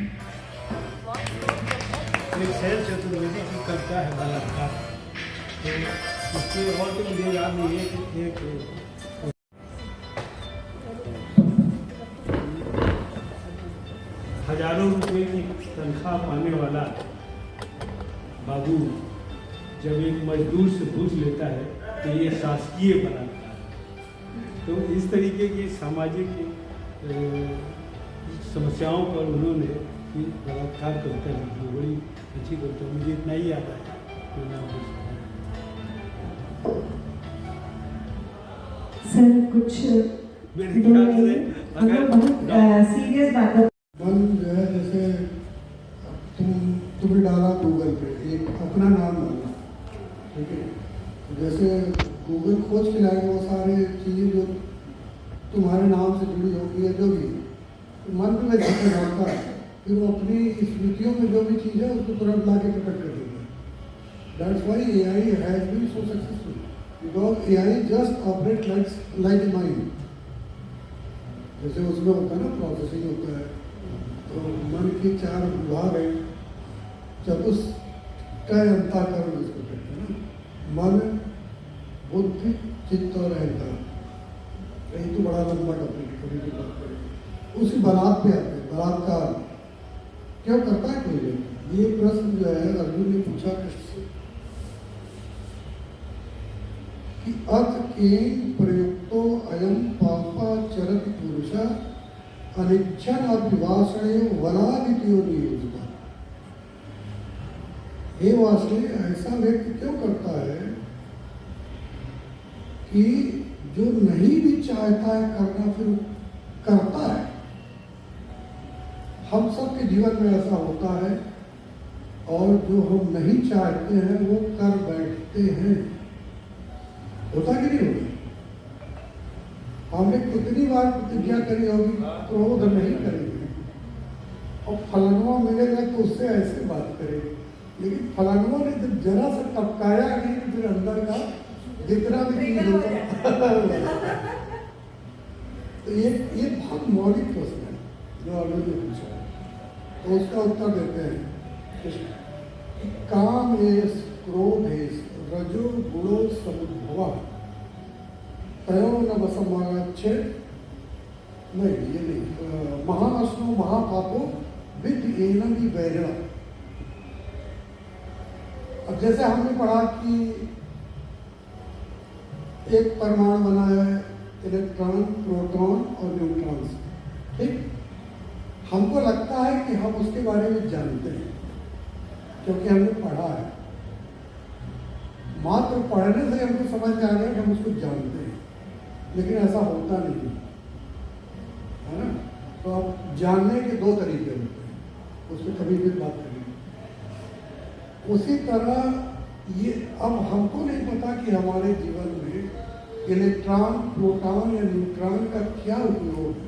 एक शैल चतुर्वेदी की कविता है बलात्कार। तो उसके और तो मुझे याद नहीं है कि एक हजारों रुपए की तनख्वाह पाने वाला बाबू जब एक मजदूर से पूछ लेता है तो ये शासकीय बलात्कार। तो इस तरीके की सामाजिक समस्याओं पर उन्होंने बलात्कार कविता लिखी, बड़ी अच्छी कविता। मुझे इतना ही याद आया। सर कुछ मेरे ख्याल से अगर बहुत सीरियस बात है। मन जो है जैसे तुमने डाला गूगल पे एक अपना नाम डाला, ठीक है, जैसे गूगल खोज के लाएगा वो सारे चीज़ें जो तुम्हारे नाम से जुड़ी होगी या जो भी, तो मन में वैसे डालता है, फिर वो अपनी स्मृतियों में जो भी चीज़ है उसको तुरंत ला के प्रकट कर देता है। That's why AI has been so successful, because AI just operate like a mind. जैसे उसमें होता है ना, प्रोसेसिंग होता है, तो मन के 4 विभाग हैं, चतुष्टय अंतःकरण इसको कहते हैं ना, मन, बुद्धि, चित्त और अहंकार। यही तो बड़ा लंबा टॉपिक है, कभी भी बात करेंगे। उसी बलात् पे आते हैं, बलात्कार क्यों करता है कोई नहीं? ये प्रश्न जो है अर्जुन ने पूछा कृष्ण से कि अथ केन प्रयुक्तो अयम पापाचरति पुरुषा अनिच्छन अभिवासणे वनादित्यो नियोजिता। हे वासने, ऐसा व्यक्ति क्यों करता है कि जो नहीं भी चाहता है करना फिर करता है। हम सबके जीवन में ऐसा होता है, और जो हम नहीं चाहते हैं वो कर बैठते हैं। होता कि नहीं होता? हमने कितनी बार प्रतिज्ञा करी होगी क्रोध नहीं करेंगे, और फलानुआ मिलेगा तो उससे ऐसे बात करेंगे, लेकिन फलानुआ ने जब जरा सा टपकाया नहीं तो फिर अंदर का जितना भी चीज होता तो ये बहुत मौलिक प्रश्न है जो अर्जुन ने पूछा है। तो उसका उत्तर देते हैं, काम एस क्रोध एस रजो गुणो समुद्भवा तयो न वसमागच्छे। नहीं, ये नहीं, महाअश्नो महापापो विद एनम ही वैरिणा। अब जैसे हमने पढ़ा कि एक परमाणु बना है इलेक्ट्रॉन, प्रोटॉन और न्यूट्रॉन से, ठीक। हमको लगता है कि हम उसके बारे में जानते हैं क्योंकि हमने पढ़ा है। मात्र पढ़ने से हमको समझ में आ गया कि हम उसको जानते हैं, लेकिन ऐसा होता नहीं है ना। तो अब जानने के 2 तरीके होते हैं, उसमें कभी भी बात करेंगे। उसी तरह ये अब हमको नहीं पता कि हमारे जीवन में इलेक्ट्रॉन, प्रोटॉन या न्यूट्रॉन का क्या उपयोग है।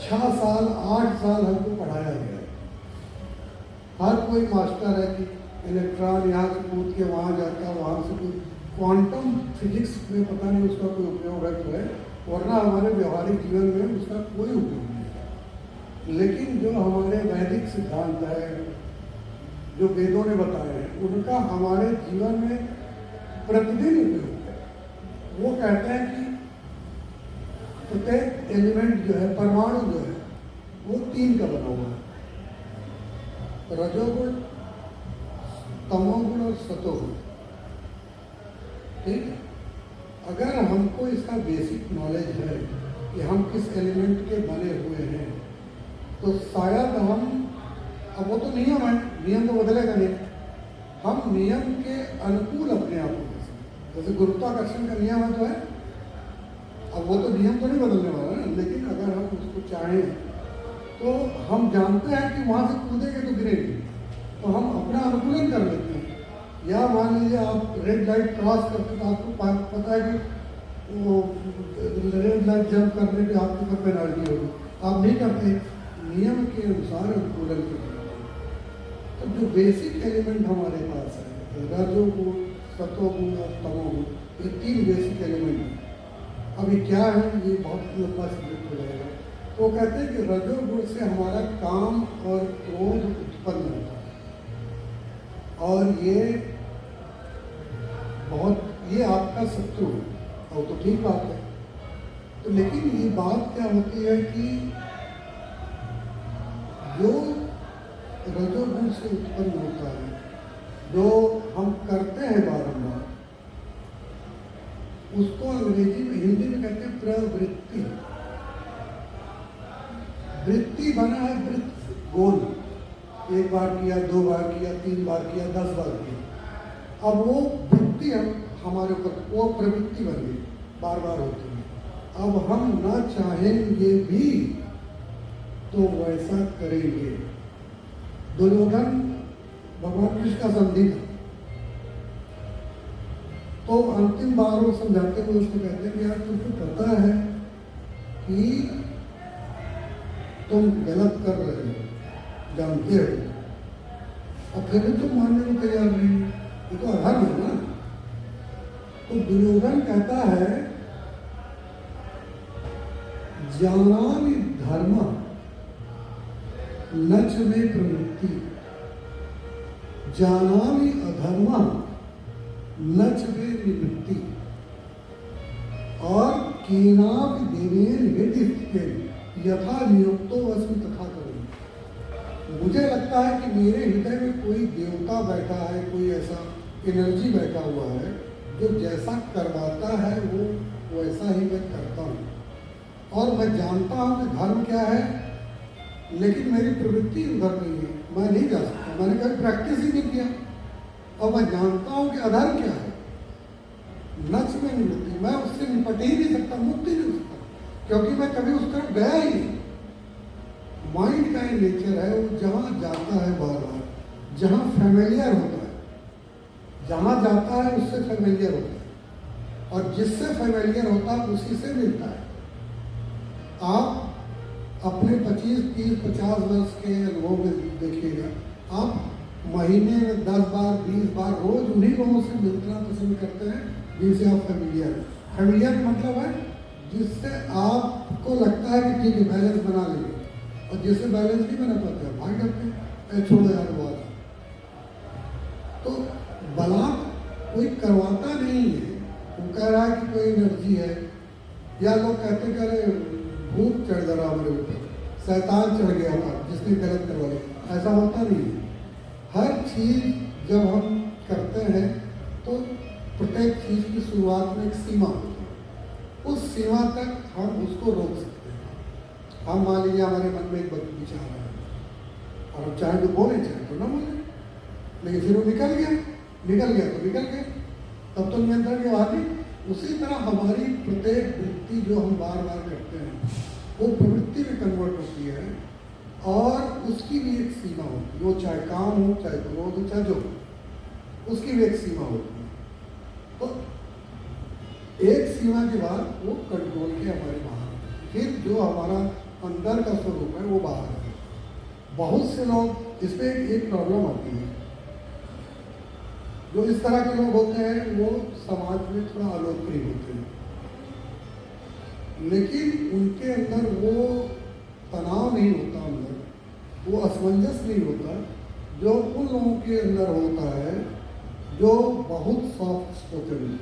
6 साल 8 साल हमको पढ़ाया गया है। हर कोई मास्टर है कि इलेक्ट्रॉन यहाँ से कूद के वहाँ जाता है, वहाँ से कोई क्वांटम फिजिक्स में पता नहीं उसका कोई उपयोग है तो है, वरना हमारे व्यवहारिक जीवन में उसका कोई उपयोग नहीं है। लेकिन जो हमारे वैदिक सिद्धांत है, जो वेदों ने बताए हैं, उनका हमारे जीवन में प्रतिदिन उपयोग है। वो कहते हैं कि प्रत्येक एलिमेंट जो है, परमाणु जो है, वो 3 का बना हुआ है, रजोगुण, तमोगुण और सतोगुण, ठीक है। अगर हमको इसका बेसिक नॉलेज है कि हम किस एलिमेंट के बने हुए हैं, तो शायद हम, अब वो तो नियम है, नियम तो बदलेगा नहीं, हम नियम के अनुकूल अपने आप को, जैसे गुरुत्वाकर्षण का नियम है तो है, अब वो तो नियम तो नहीं बदलने वाला है, लेकिन अगर हम उसको चाहें तो हम जानते हैं कि वहाँ से कूदेंगे तो गिरेंगे, तो हम अपना अनुकूलन कर लेते हैं। या मान लीजिए आप रेड लाइट क्रॉस करते तो आपको पता है कि वो रेड लाइट जंप करने पे आपके ऊपर पेनल्टी होगी, आप नहीं करते, नियम के अनुसार अनुकूलन करते हैं। तो जो बेसिक एलिमेंट हमारे पास है, रजोगुण, सतोगुण और तमोगुण, ये 3 बेसिक एलिमेंट हैं। अभी क्या है, ये बहुत लंबा सब्जेक्ट हो जाएगा। तो कहते हैं कि रजोगुण से हमारा काम और क्रोध उत्पन्न होता है, और ये आपका शत्रु है, और तो ठीक बात है। तो लेकिन ये बात क्या होती है कि जो रजोगुण से उत्पन्न होता है, जो हम करते हैं बारंबार, उसको अंग्रेजी में, हिंदी में कहते हैं प्रवृत्ति। वृत्ति बना है वृत्त, गोल, 1 बार किया, 2 बार किया, 3 बार किया, 10 बार किया। अब वो वृत्ति हमारे ऊपर, वो प्रवृत्ति बन गई। बार बार होती हैं। अब हम ना चाहेंगे भी तो वैसा करेंगे। दुर्योधन भगवान कृष्ण का संधि था, तो अंतिम बार वो समझाते हुए उसको कहते हैं कि यार तुमको पता है कि तुम गलत कर रहे हो, जानते हो, और फिर भी तुम मानने को तैयार नहीं, ये तो अधर्म है ना। तो दुर्योधन कहता है जानामि धर्म न च मे प्रवृत्ति, जानामि अधर्म न च मे निवृत्ति, और केनापि देवेन हृदय यथा नियुक्तो अस्मि तथा करोमि। मुझे लगता है कि मेरे हृदय में कोई देवता बैठा है, कोई ऐसा एनर्जी बैठा हुआ है जो जैसा करवाता है वो वैसा ही मैं करता हूँ। और मैं जानता हूँ कि धर्म क्या है, लेकिन मेरी प्रवृत्ति उधर नहीं है, मैं नहीं जा सकता, मैंने कभी प्रैक्टिस ही नहीं किया। और मैं जानता हूँ कि अधर्म क्या है, नच में निवृत्ति, मैं उससे निपट ही नहीं सकता, मुक्ति नहीं हो सकता, क्योंकि मैं कभी उस तरफ गया ही नहीं। माइंड का ये नेचर है, वो जहाँ जाता है बार बार, जहाँ फैमिलियर होता है, जहाँ जाता है उससे फैमिलियर होता है, और जिससे फैमिलियर होता है उसी से मिलता है। आप अपने 25, 30, 50 वर्ष के अनुभव में देखिएगा, आप महीने में 10 बार 20 बार रोज उन्हीं लोगों से मिलना पसंद करते हैं जिनसे आप फैमिलियर हैं। फैमिलियर मतलब है जिससे आपको लगता है कि ठीक है बैलेंस बना लेंगे, और जिससे बैलेंस नहीं बना पाते हैं भाग जाते हैं, छोड़ो यार बात। तो बलात् कोई करवाता नहीं है, वो कह रहा है कि कोई एनर्जी है, या लोग कहते कि अरे भूत चढ़ जा रहा हमारे ऊपर, शैतान चढ़ गया था जिसने गलत करवा लिया, ऐसा होता नहीं है। हर चीज़ जब हम करते हैं तो प्रत्येक चीज़ की शुरुआत में एक सीमा होती है, उस सीमा तक हम उसको रोक सकते हैं। हम मान लीजिए हमारे मन में एक विचार है, और हम चाहे तो बोले चाहे तो ना बोले, लेकिन फिर वो निकल गया तो निकल गया, तब तो नियंत्रण के बाहर नहीं। उसी तरह हमारी प्रत्येक वृत्ति जो हम बार बार करते हैं वो प्रवृत्ति में कन्वर्ट होती है, और उसकी भी एक सीमा होती है, वो चाहे काम हो, चाहे क्रोध हो, चाहे जो हो, उसकी भी एक सीमा होती है। तो एक सीमा के बाद वो कंट्रोल के हमारे बाहर, फिर जो हमारा अंदर का स्वरूप है वो बाहर है। बहुत से लोग इसमें एक प्रॉब्लम आती है, जो इस तरह के लोग होते हैं वो समाज में थोड़ा अलोकप्रिय होते हैं, लेकिन उनके अंदर वो तनाव नहीं होता, अंदर वो असमंजस नहीं होता जो उन लोगों के अंदर होता है जो बहुत सॉफ्ट स्पोकन है।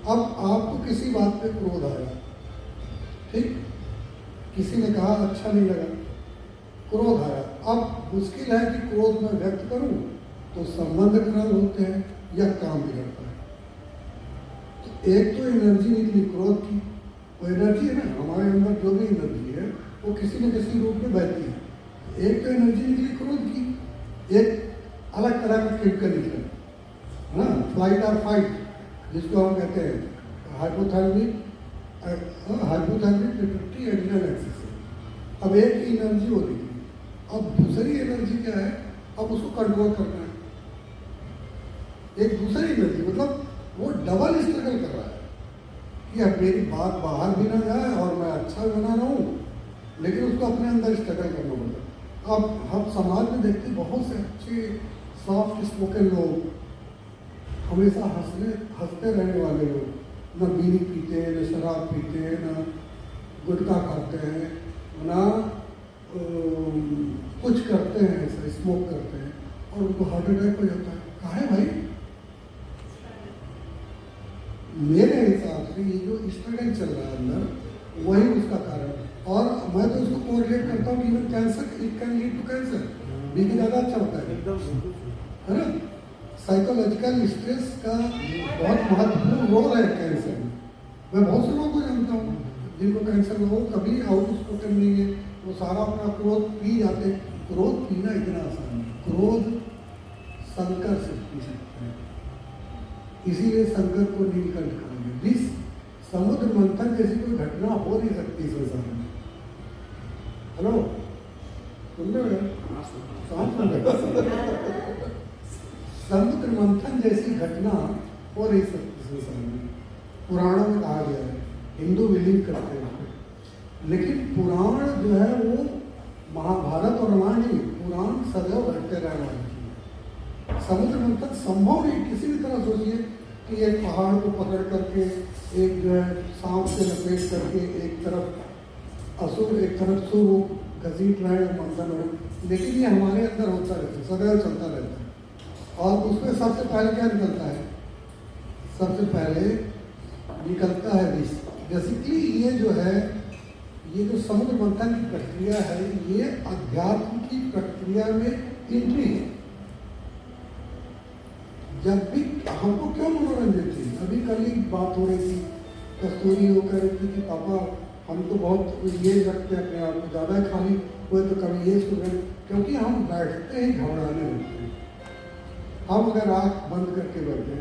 अब आपको किसी बात पे क्रोध आया, ठीक, किसी ने कहा अच्छा नहीं लगा, क्रोध आया। अब मुश्किल है कि क्रोध में व्यक्त करूं तो संबंध खराब होते हैं या काम बिगड़ता है। तो एक तो एनर्जी निकली क्रोध की, वो एनर्जी है ना, हमारे अंदर जो भी एनर्जी है वो किसी न किसी रूप में बहती है। एक तो एनर्जी निकली क्रोध की, एक अलग तरह का केमिकल निकला ना, फ्लाइट और फाइट जिसको हम कहते हैं हाइपोथैलेमिक पिट्यूटरी एड्रिनल एक्सिस। अब एक ही एनर्जी हो रही थी, अब दूसरी एनर्जी क्या है, अब उसको कंट्रोल करना है। एक दूसरी एनर्जी मतलब वो डबल स्ट्रगल कर रहा है कि अब मेरी बात बाहर भी ना जाए और मैं अच्छा बना रहा हूँ, लेकिन उसको अपने अंदर स्ट्रगल करना पड़ता है। अब हम समाज में देखते हैं बहुत से अच्छे सॉफ्ट स्पोकन लोग, हमेशा हंसते रहने वाले लोग, न बीड़ी पीते हैं, न शराब पीते हैं, न गुटखा खाते हैं, न कुछ करते हैं, ऐसा स्मोक करते हैं, और उनको हार्ट अटैक हो जाता है। कहा है भाई, मेरे हिसाब से ये जो स्ट्रगल चल रहा है अंदर वही उसका कारण है। और मैं तो उसको कोरिलेट करता हूँ कि even cancer, it can lead to cancer, BP ज़्यादा अच्छा होता है ना। साइकोलॉजिकल स्ट्रेस का बहुत महत्वपूर्ण रोल है कैंसर में। मैं बहुत से लोगों को जानता हूँ जिनको कैंसर में, वो कभी आउट स्पोकन नहीं है, वो सारा अपना क्रोध पी जाते हैं। क्रोध पीना इतना आसान है, क्रोध शंकर से पी सकते हैं, इसीलिए शंकर को नीलकंठ कहा गया। विष समुद्र मंथन जैसी कोई घटना हो नहीं सकती संसार में। हेलो, सुन रहे हो? शांत हो गए। समुद्र मंथन जैसी घटना हो नहीं सकती संसार में। पुराणों में कहा गया है, हिंदू बिलीव करते हैं, लेकिन पुराण जो है वो महाभारत और रामायण ही, पुराण सदैव घटते रहने वाली चीज। समुद्र मंथन संभव नहीं किसी भी तरह। सोचिए कि एक पहाड़ को पकड़ करके एक जो है सांप से लपेट करके एक तरफ असुर एक तरफ सुर घसीट रहे हैं, मंथन हो, लेकिन ये हमारे अंदर होता रहता है, सदैव चलता रहता है। और उसमें सबसे पहले क्या निकलता है? सबसे पहले निकलता है विष। बेसिकली ये जो है, ये जो समुद्र मंथन की प्रक्रिया है, ये अध्यात्म की प्रक्रिया में एंट्री है। जब भी हमको क्यों मनोरंजन चाहिए? अभी कल ही बात हो रही थी, कस्तूरी वो कह रही थी कि पापा हम तो बहुत ये रखते हैं अपने आप को, ज़्यादा खाली हुए तो कभी ये सुन रहे, क्योंकि हम बैठते ही घबराने लगते हैं। हम अगर आँख बंद करके बैठे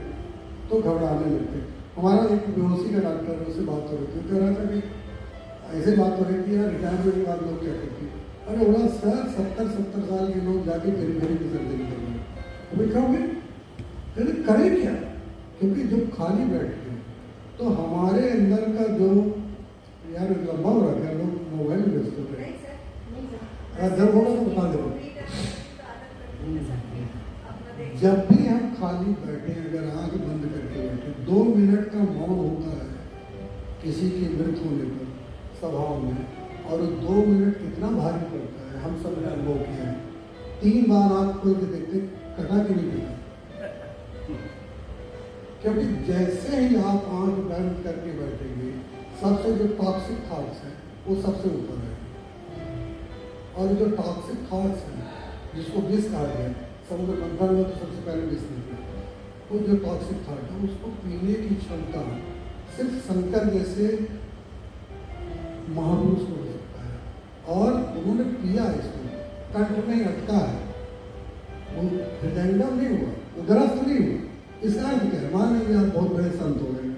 तो घबराने लगते हैं। हमारा एक बेहोशी का डॉक्टर है, उससे बात हो रही थी, कह रहा था कि ऐसे बात हो रही थी यार, रिटायरमेंट के बाद लोग क्या करते हैं? अरे बोला सर 70 साल के लोग जाके पेरी पेरी की सर्जरी कर रहे हैं। अभी क्या हुए? करें क्या? क्योंकि जब खाली बैठते हैं तो हमारे अंदर का जो यार लंबा हो रहा है, लोग मोबाइल में व्यस्त होते हैं, जब होगा तो बता दो। जब भी हम खाली बैठे, अगर आंख बंद करके बैठे, 2 मिनट का मौन होता है किसी की मृत्यु होने पर स्वभाव में, और 2 मिनट कितना भारी पड़ता है, हम सब ने अनुभव किया है। 3 बार आंख खोल के देखते, कटा कि नहीं कटा? क्योंकि जैसे ही आप आंख बंद करके बैठेंगे, सबसे जो टॉक्सिक थॉट्स है वो सबसे ऊपर है। और जो टॉक्सिक थॉट्स हैं, जिसको विष कहा गया, समुद्र मंथन में तो सबसे पहले विष निकला, वो जो टॉक्सिक थॉट है उसको पीने की क्षमता सिर्फ शंकर जैसे महापुरुष को हो सकता है। और उन्होंने पिया, इसको कंठ में अटका है, वो हृदयंगम नहीं हुआ, उदरस्त नहीं हुआ। इसका अर्थ क्या है? मान लीजिए आप बहुत बड़े संत हो गए,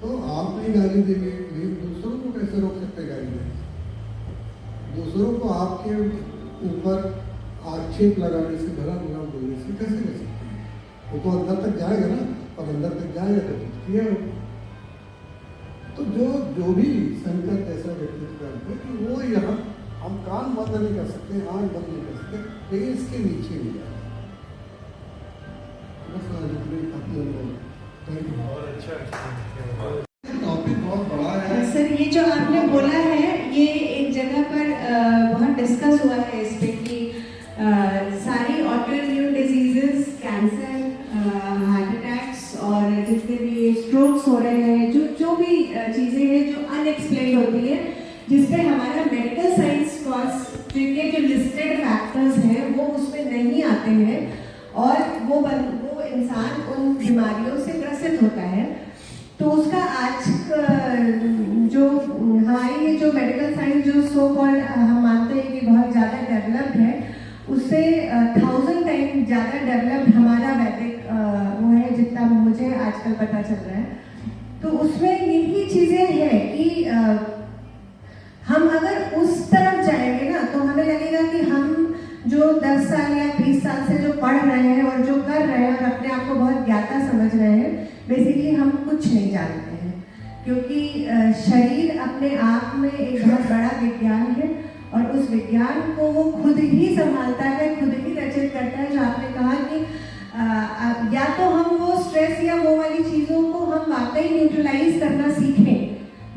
तो आप नहीं गाली देंगे, लेकिन दूसरों को कैसे रोक सकते गाली देंगे? दूसरों को आपके ऊपर आक्षेप लगाने से, भला बुरा बोलने से कैसे कर सकते हैं? वो तो अंदर तक जाएगा ना, और अंदर तक जाएगा तो किया होगा। तो जो भी संकट ऐसा व्यक्तित्व करते हैं कि वो यहाँ हम कान बंद नहीं कर सकते, आँख बंद नहीं कर सकते, लेकिन इसके नीचे भी जाए। टॉपिक बहुत बड़ा है सर। ये जो आपने बोला है, ये एक जगह पर बहुत डिस्कस हुआ है इस पे कि सारी autoimmune diseases, cancer, heart attacks और जितने भी स्ट्रोक्स हो रहे हैं, जो भी चीज़ें हैं जो अनएक्सप्लेन होती है, जिसपे हमारा मेडिकल साइंस के जो लिस्टेड फैक्टर्स हैं वो उसमें नहीं आते हैं, और वो इंसान उन बीमारियों से ग्रसित होता है। तो उसका आज जो हमारी ये जो मेडिकल साइंस जो सो कॉल्ड हम मानते हैं कि बहुत ज़्यादा डेवलप्ड है, उससे 1000 टाइम ज़्यादा डेवलप्ड हमारा वैदिक वो है, जितना मुझे आजकल पता चल रहा है। तो उसमें यही चीज़ें हैं कि हम अगर उस तरफ जाएंगे ना, तो हमें लगेगा कि हम जो 10 साल या 20 साल से जो पढ़ रहे हैं और जो कर रहे हैं और अपने आप को बहुत ज्ञाता समझ रहे हैं, बेसिकली हम कुछ नहीं जानते हैं। क्योंकि शरीर अपने आप में एक बहुत बड़ा विज्ञान है, और उस विज्ञान को वो खुद ही संभालता है, खुद ही रचित करता है। जो आपने कहा कि या तो हम वो स्ट्रेस या वो वाली चीज़ों को हम वाकई न्यूट्रलाइज करना सीखें,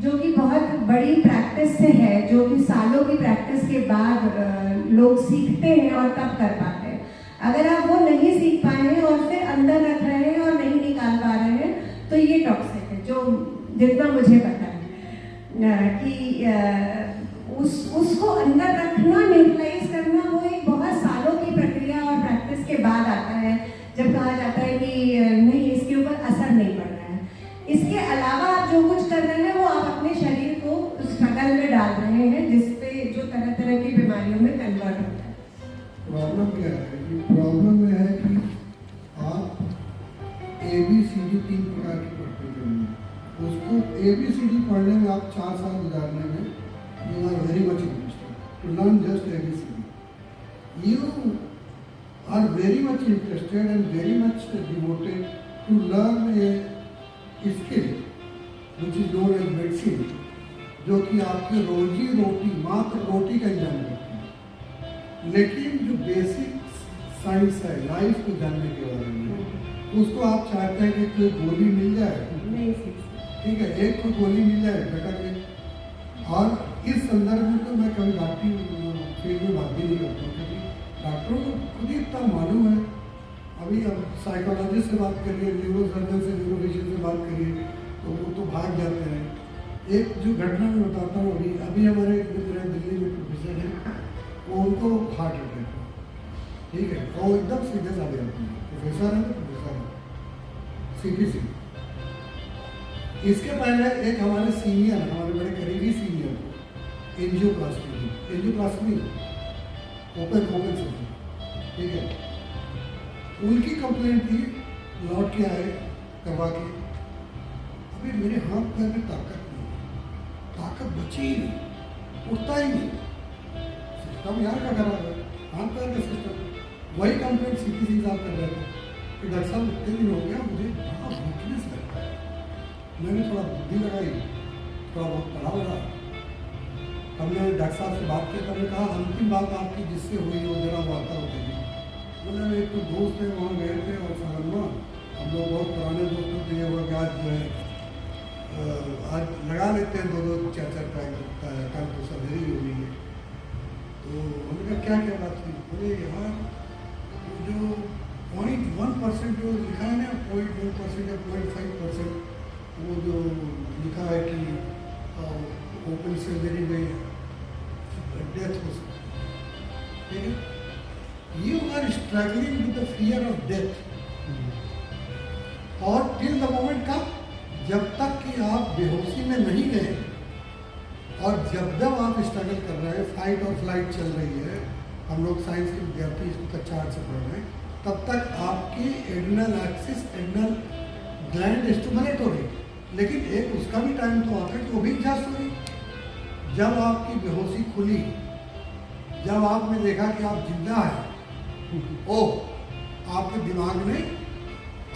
जो कि बहुत बड़ी प्रैक्टिस से है, जो कि सालों की प्रैक्टिस के बाद लोग सीखते हैं और तब कर पाते हैं। अगर आप वो नहीं सीख पाए हैं और फिर अंदर रख रहे हैं और नहीं निकाल पा रहे हैं, तो ये टॉक्सिक है, जो जितना मुझे पता है कि उसको अंदर रखना, न्यूट्रलाइज करना, वो एक बहुत सालों की प्रक्रिया और प्रैक्टिस के बाद आता है, जब कहा जाता है कि नहीं, इसके ऊपर असर नहीं पड़ रहा है। इसके अलावा आप जो कुछ कर रहे हैं वो आप अपने शरीर को स्ट्रगल में डाल रहे हैं, जिसपे जो तरह तरह की बीमारियों में कन्वर्ट होता है। प्रॉब्लम क्या है? प्रॉब्लम यह है कि आप ABCD 3 प्रकार की पढ़ते हैं, उसको ABCD पढ़ने में, आप 4 साल गुजारने में, you are very much interested to learn just ABCD. You are very much interested and very much devoted to learn a skill which is known as medicine, जो कि आपकी रोजी रोटी, मात्र रोटी का इंतजाम करती है. लेकिन जो बेसिक साइंस है लाइफ को जानने के बारे में, उसको आप चाहते हैं कि कोई गोली मिल जाए, ठीक है, एक कोई गोली मिल जाए घटक में. और इस संदर्भ में तो मैं कभी डॉक्टरी फील्ड में बात भी नहीं करता हूँ, क्योंकि डॉक्टरों को खुद ही इतना मालूम है. अभी अब साइकोलॉजिस्ट से बात करिए, न्यूरो सर्जन से, न्यूरोफिशियन से बात करिए, तो वो तो भाग जाते हैं. एक जो घटना मैं बताता हूँ, अभी हमारे एक मित्र हैं दिल्ली में, प्रोफेसर हैं, वो उनको हार्ट अटैक हुआ, ठीक है, और एकदम सीरियस आ गया. प्रोफेसर है तो प्रोफेसर है, CPC. इसके पहले एक हमारे सीनियर, हमारे बड़े करीबी सीनियर को एंजियोप्लास्टी ओपन सर्जरी, ठीक है, उनकी कंप्लेंट थी, लौट के आए करवा के. अभी मेरे हाथ पैर में ताकत बची ही नहीं, उठता ही नहीं. सिस्टम यार का खराब है, हाथ पैर का सिस्टम. वही कंप्लेंट CPC साहब कर रहे थे कि डॉक्टर साहब इतने दिन हो गया, मुझे बड़ा वीकनेस लगता है. मैंने थोड़ा बुद्धि लगाई, थोड़ा बहुत पढ़ा लगा. हमने डॉक्टर साहब से बात की, हमने कहा अंतिम बात आपकी जिससे हुई वो जरा वार्ता होती है. मतलब एक तो दोस्त है, वहाँ गए थे और सलमा, हम लोग बहुत पुराने दोस्तों थे. ये हुआ कि आज जो है आज लगा लेते हैं 2-2 4-4 पैक, कल तो सर्जरी हो गई है. तो हमने कहा क्या क्या बात हुई. बोले यार जो 0.1% जो लिखा है ना, 0.1% या 0.5%, वो जो लिखा है कि ओपन सर्जरी में डेथ हो सकती है, ठीक है. You are struggling with the fear of death. और till the moment कब, जब तक कि आप बेहोशी में नहीं गए, और जब आप स्ट्रगल कर रहे हैं, फाइट और फ्लाइट चल रही है, हम लोग साइंस के विद्यार्थी इसको कक्षा 8 से पढ़ रहे हैं, तब तक आपकी adrenal axis, adrenal gland stimulate हो रही. लेकिन एक उसका भी टाइम तो आता है कि वो भी एग्जॉस्ट हो रही. जब आपकी बेहोशी खुली, जब आपने देखा कि आप जिंदा हैं, आपके दिमाग ने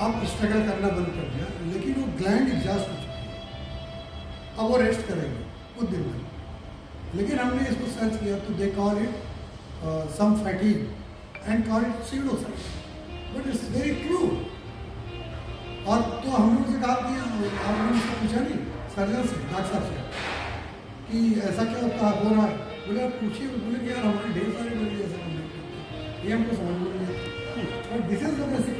अब स्ट्रगल करना बंद कर दिया, लेकिन वो ग्लैंड एग्जॉस्ट हो चुकी है. अब वो रेस्ट करेंगे कुछ दिन में. लेकिन हमने इसको सर्च किया तो they call it some fatigue and call it pseudocide, but it's very true. और तो हमने उनसे कहा कि आपने उससे पूछा नहीं, सर्जन से, डॉक्टर साहब से, कि ऐसा क्या होता हो रहा है. बोले आप पूछिए. बोले कि यार हमारे ढेर सारे लोग ऐसा करने, ये हमको समझ में नहीं आता. But this is the basic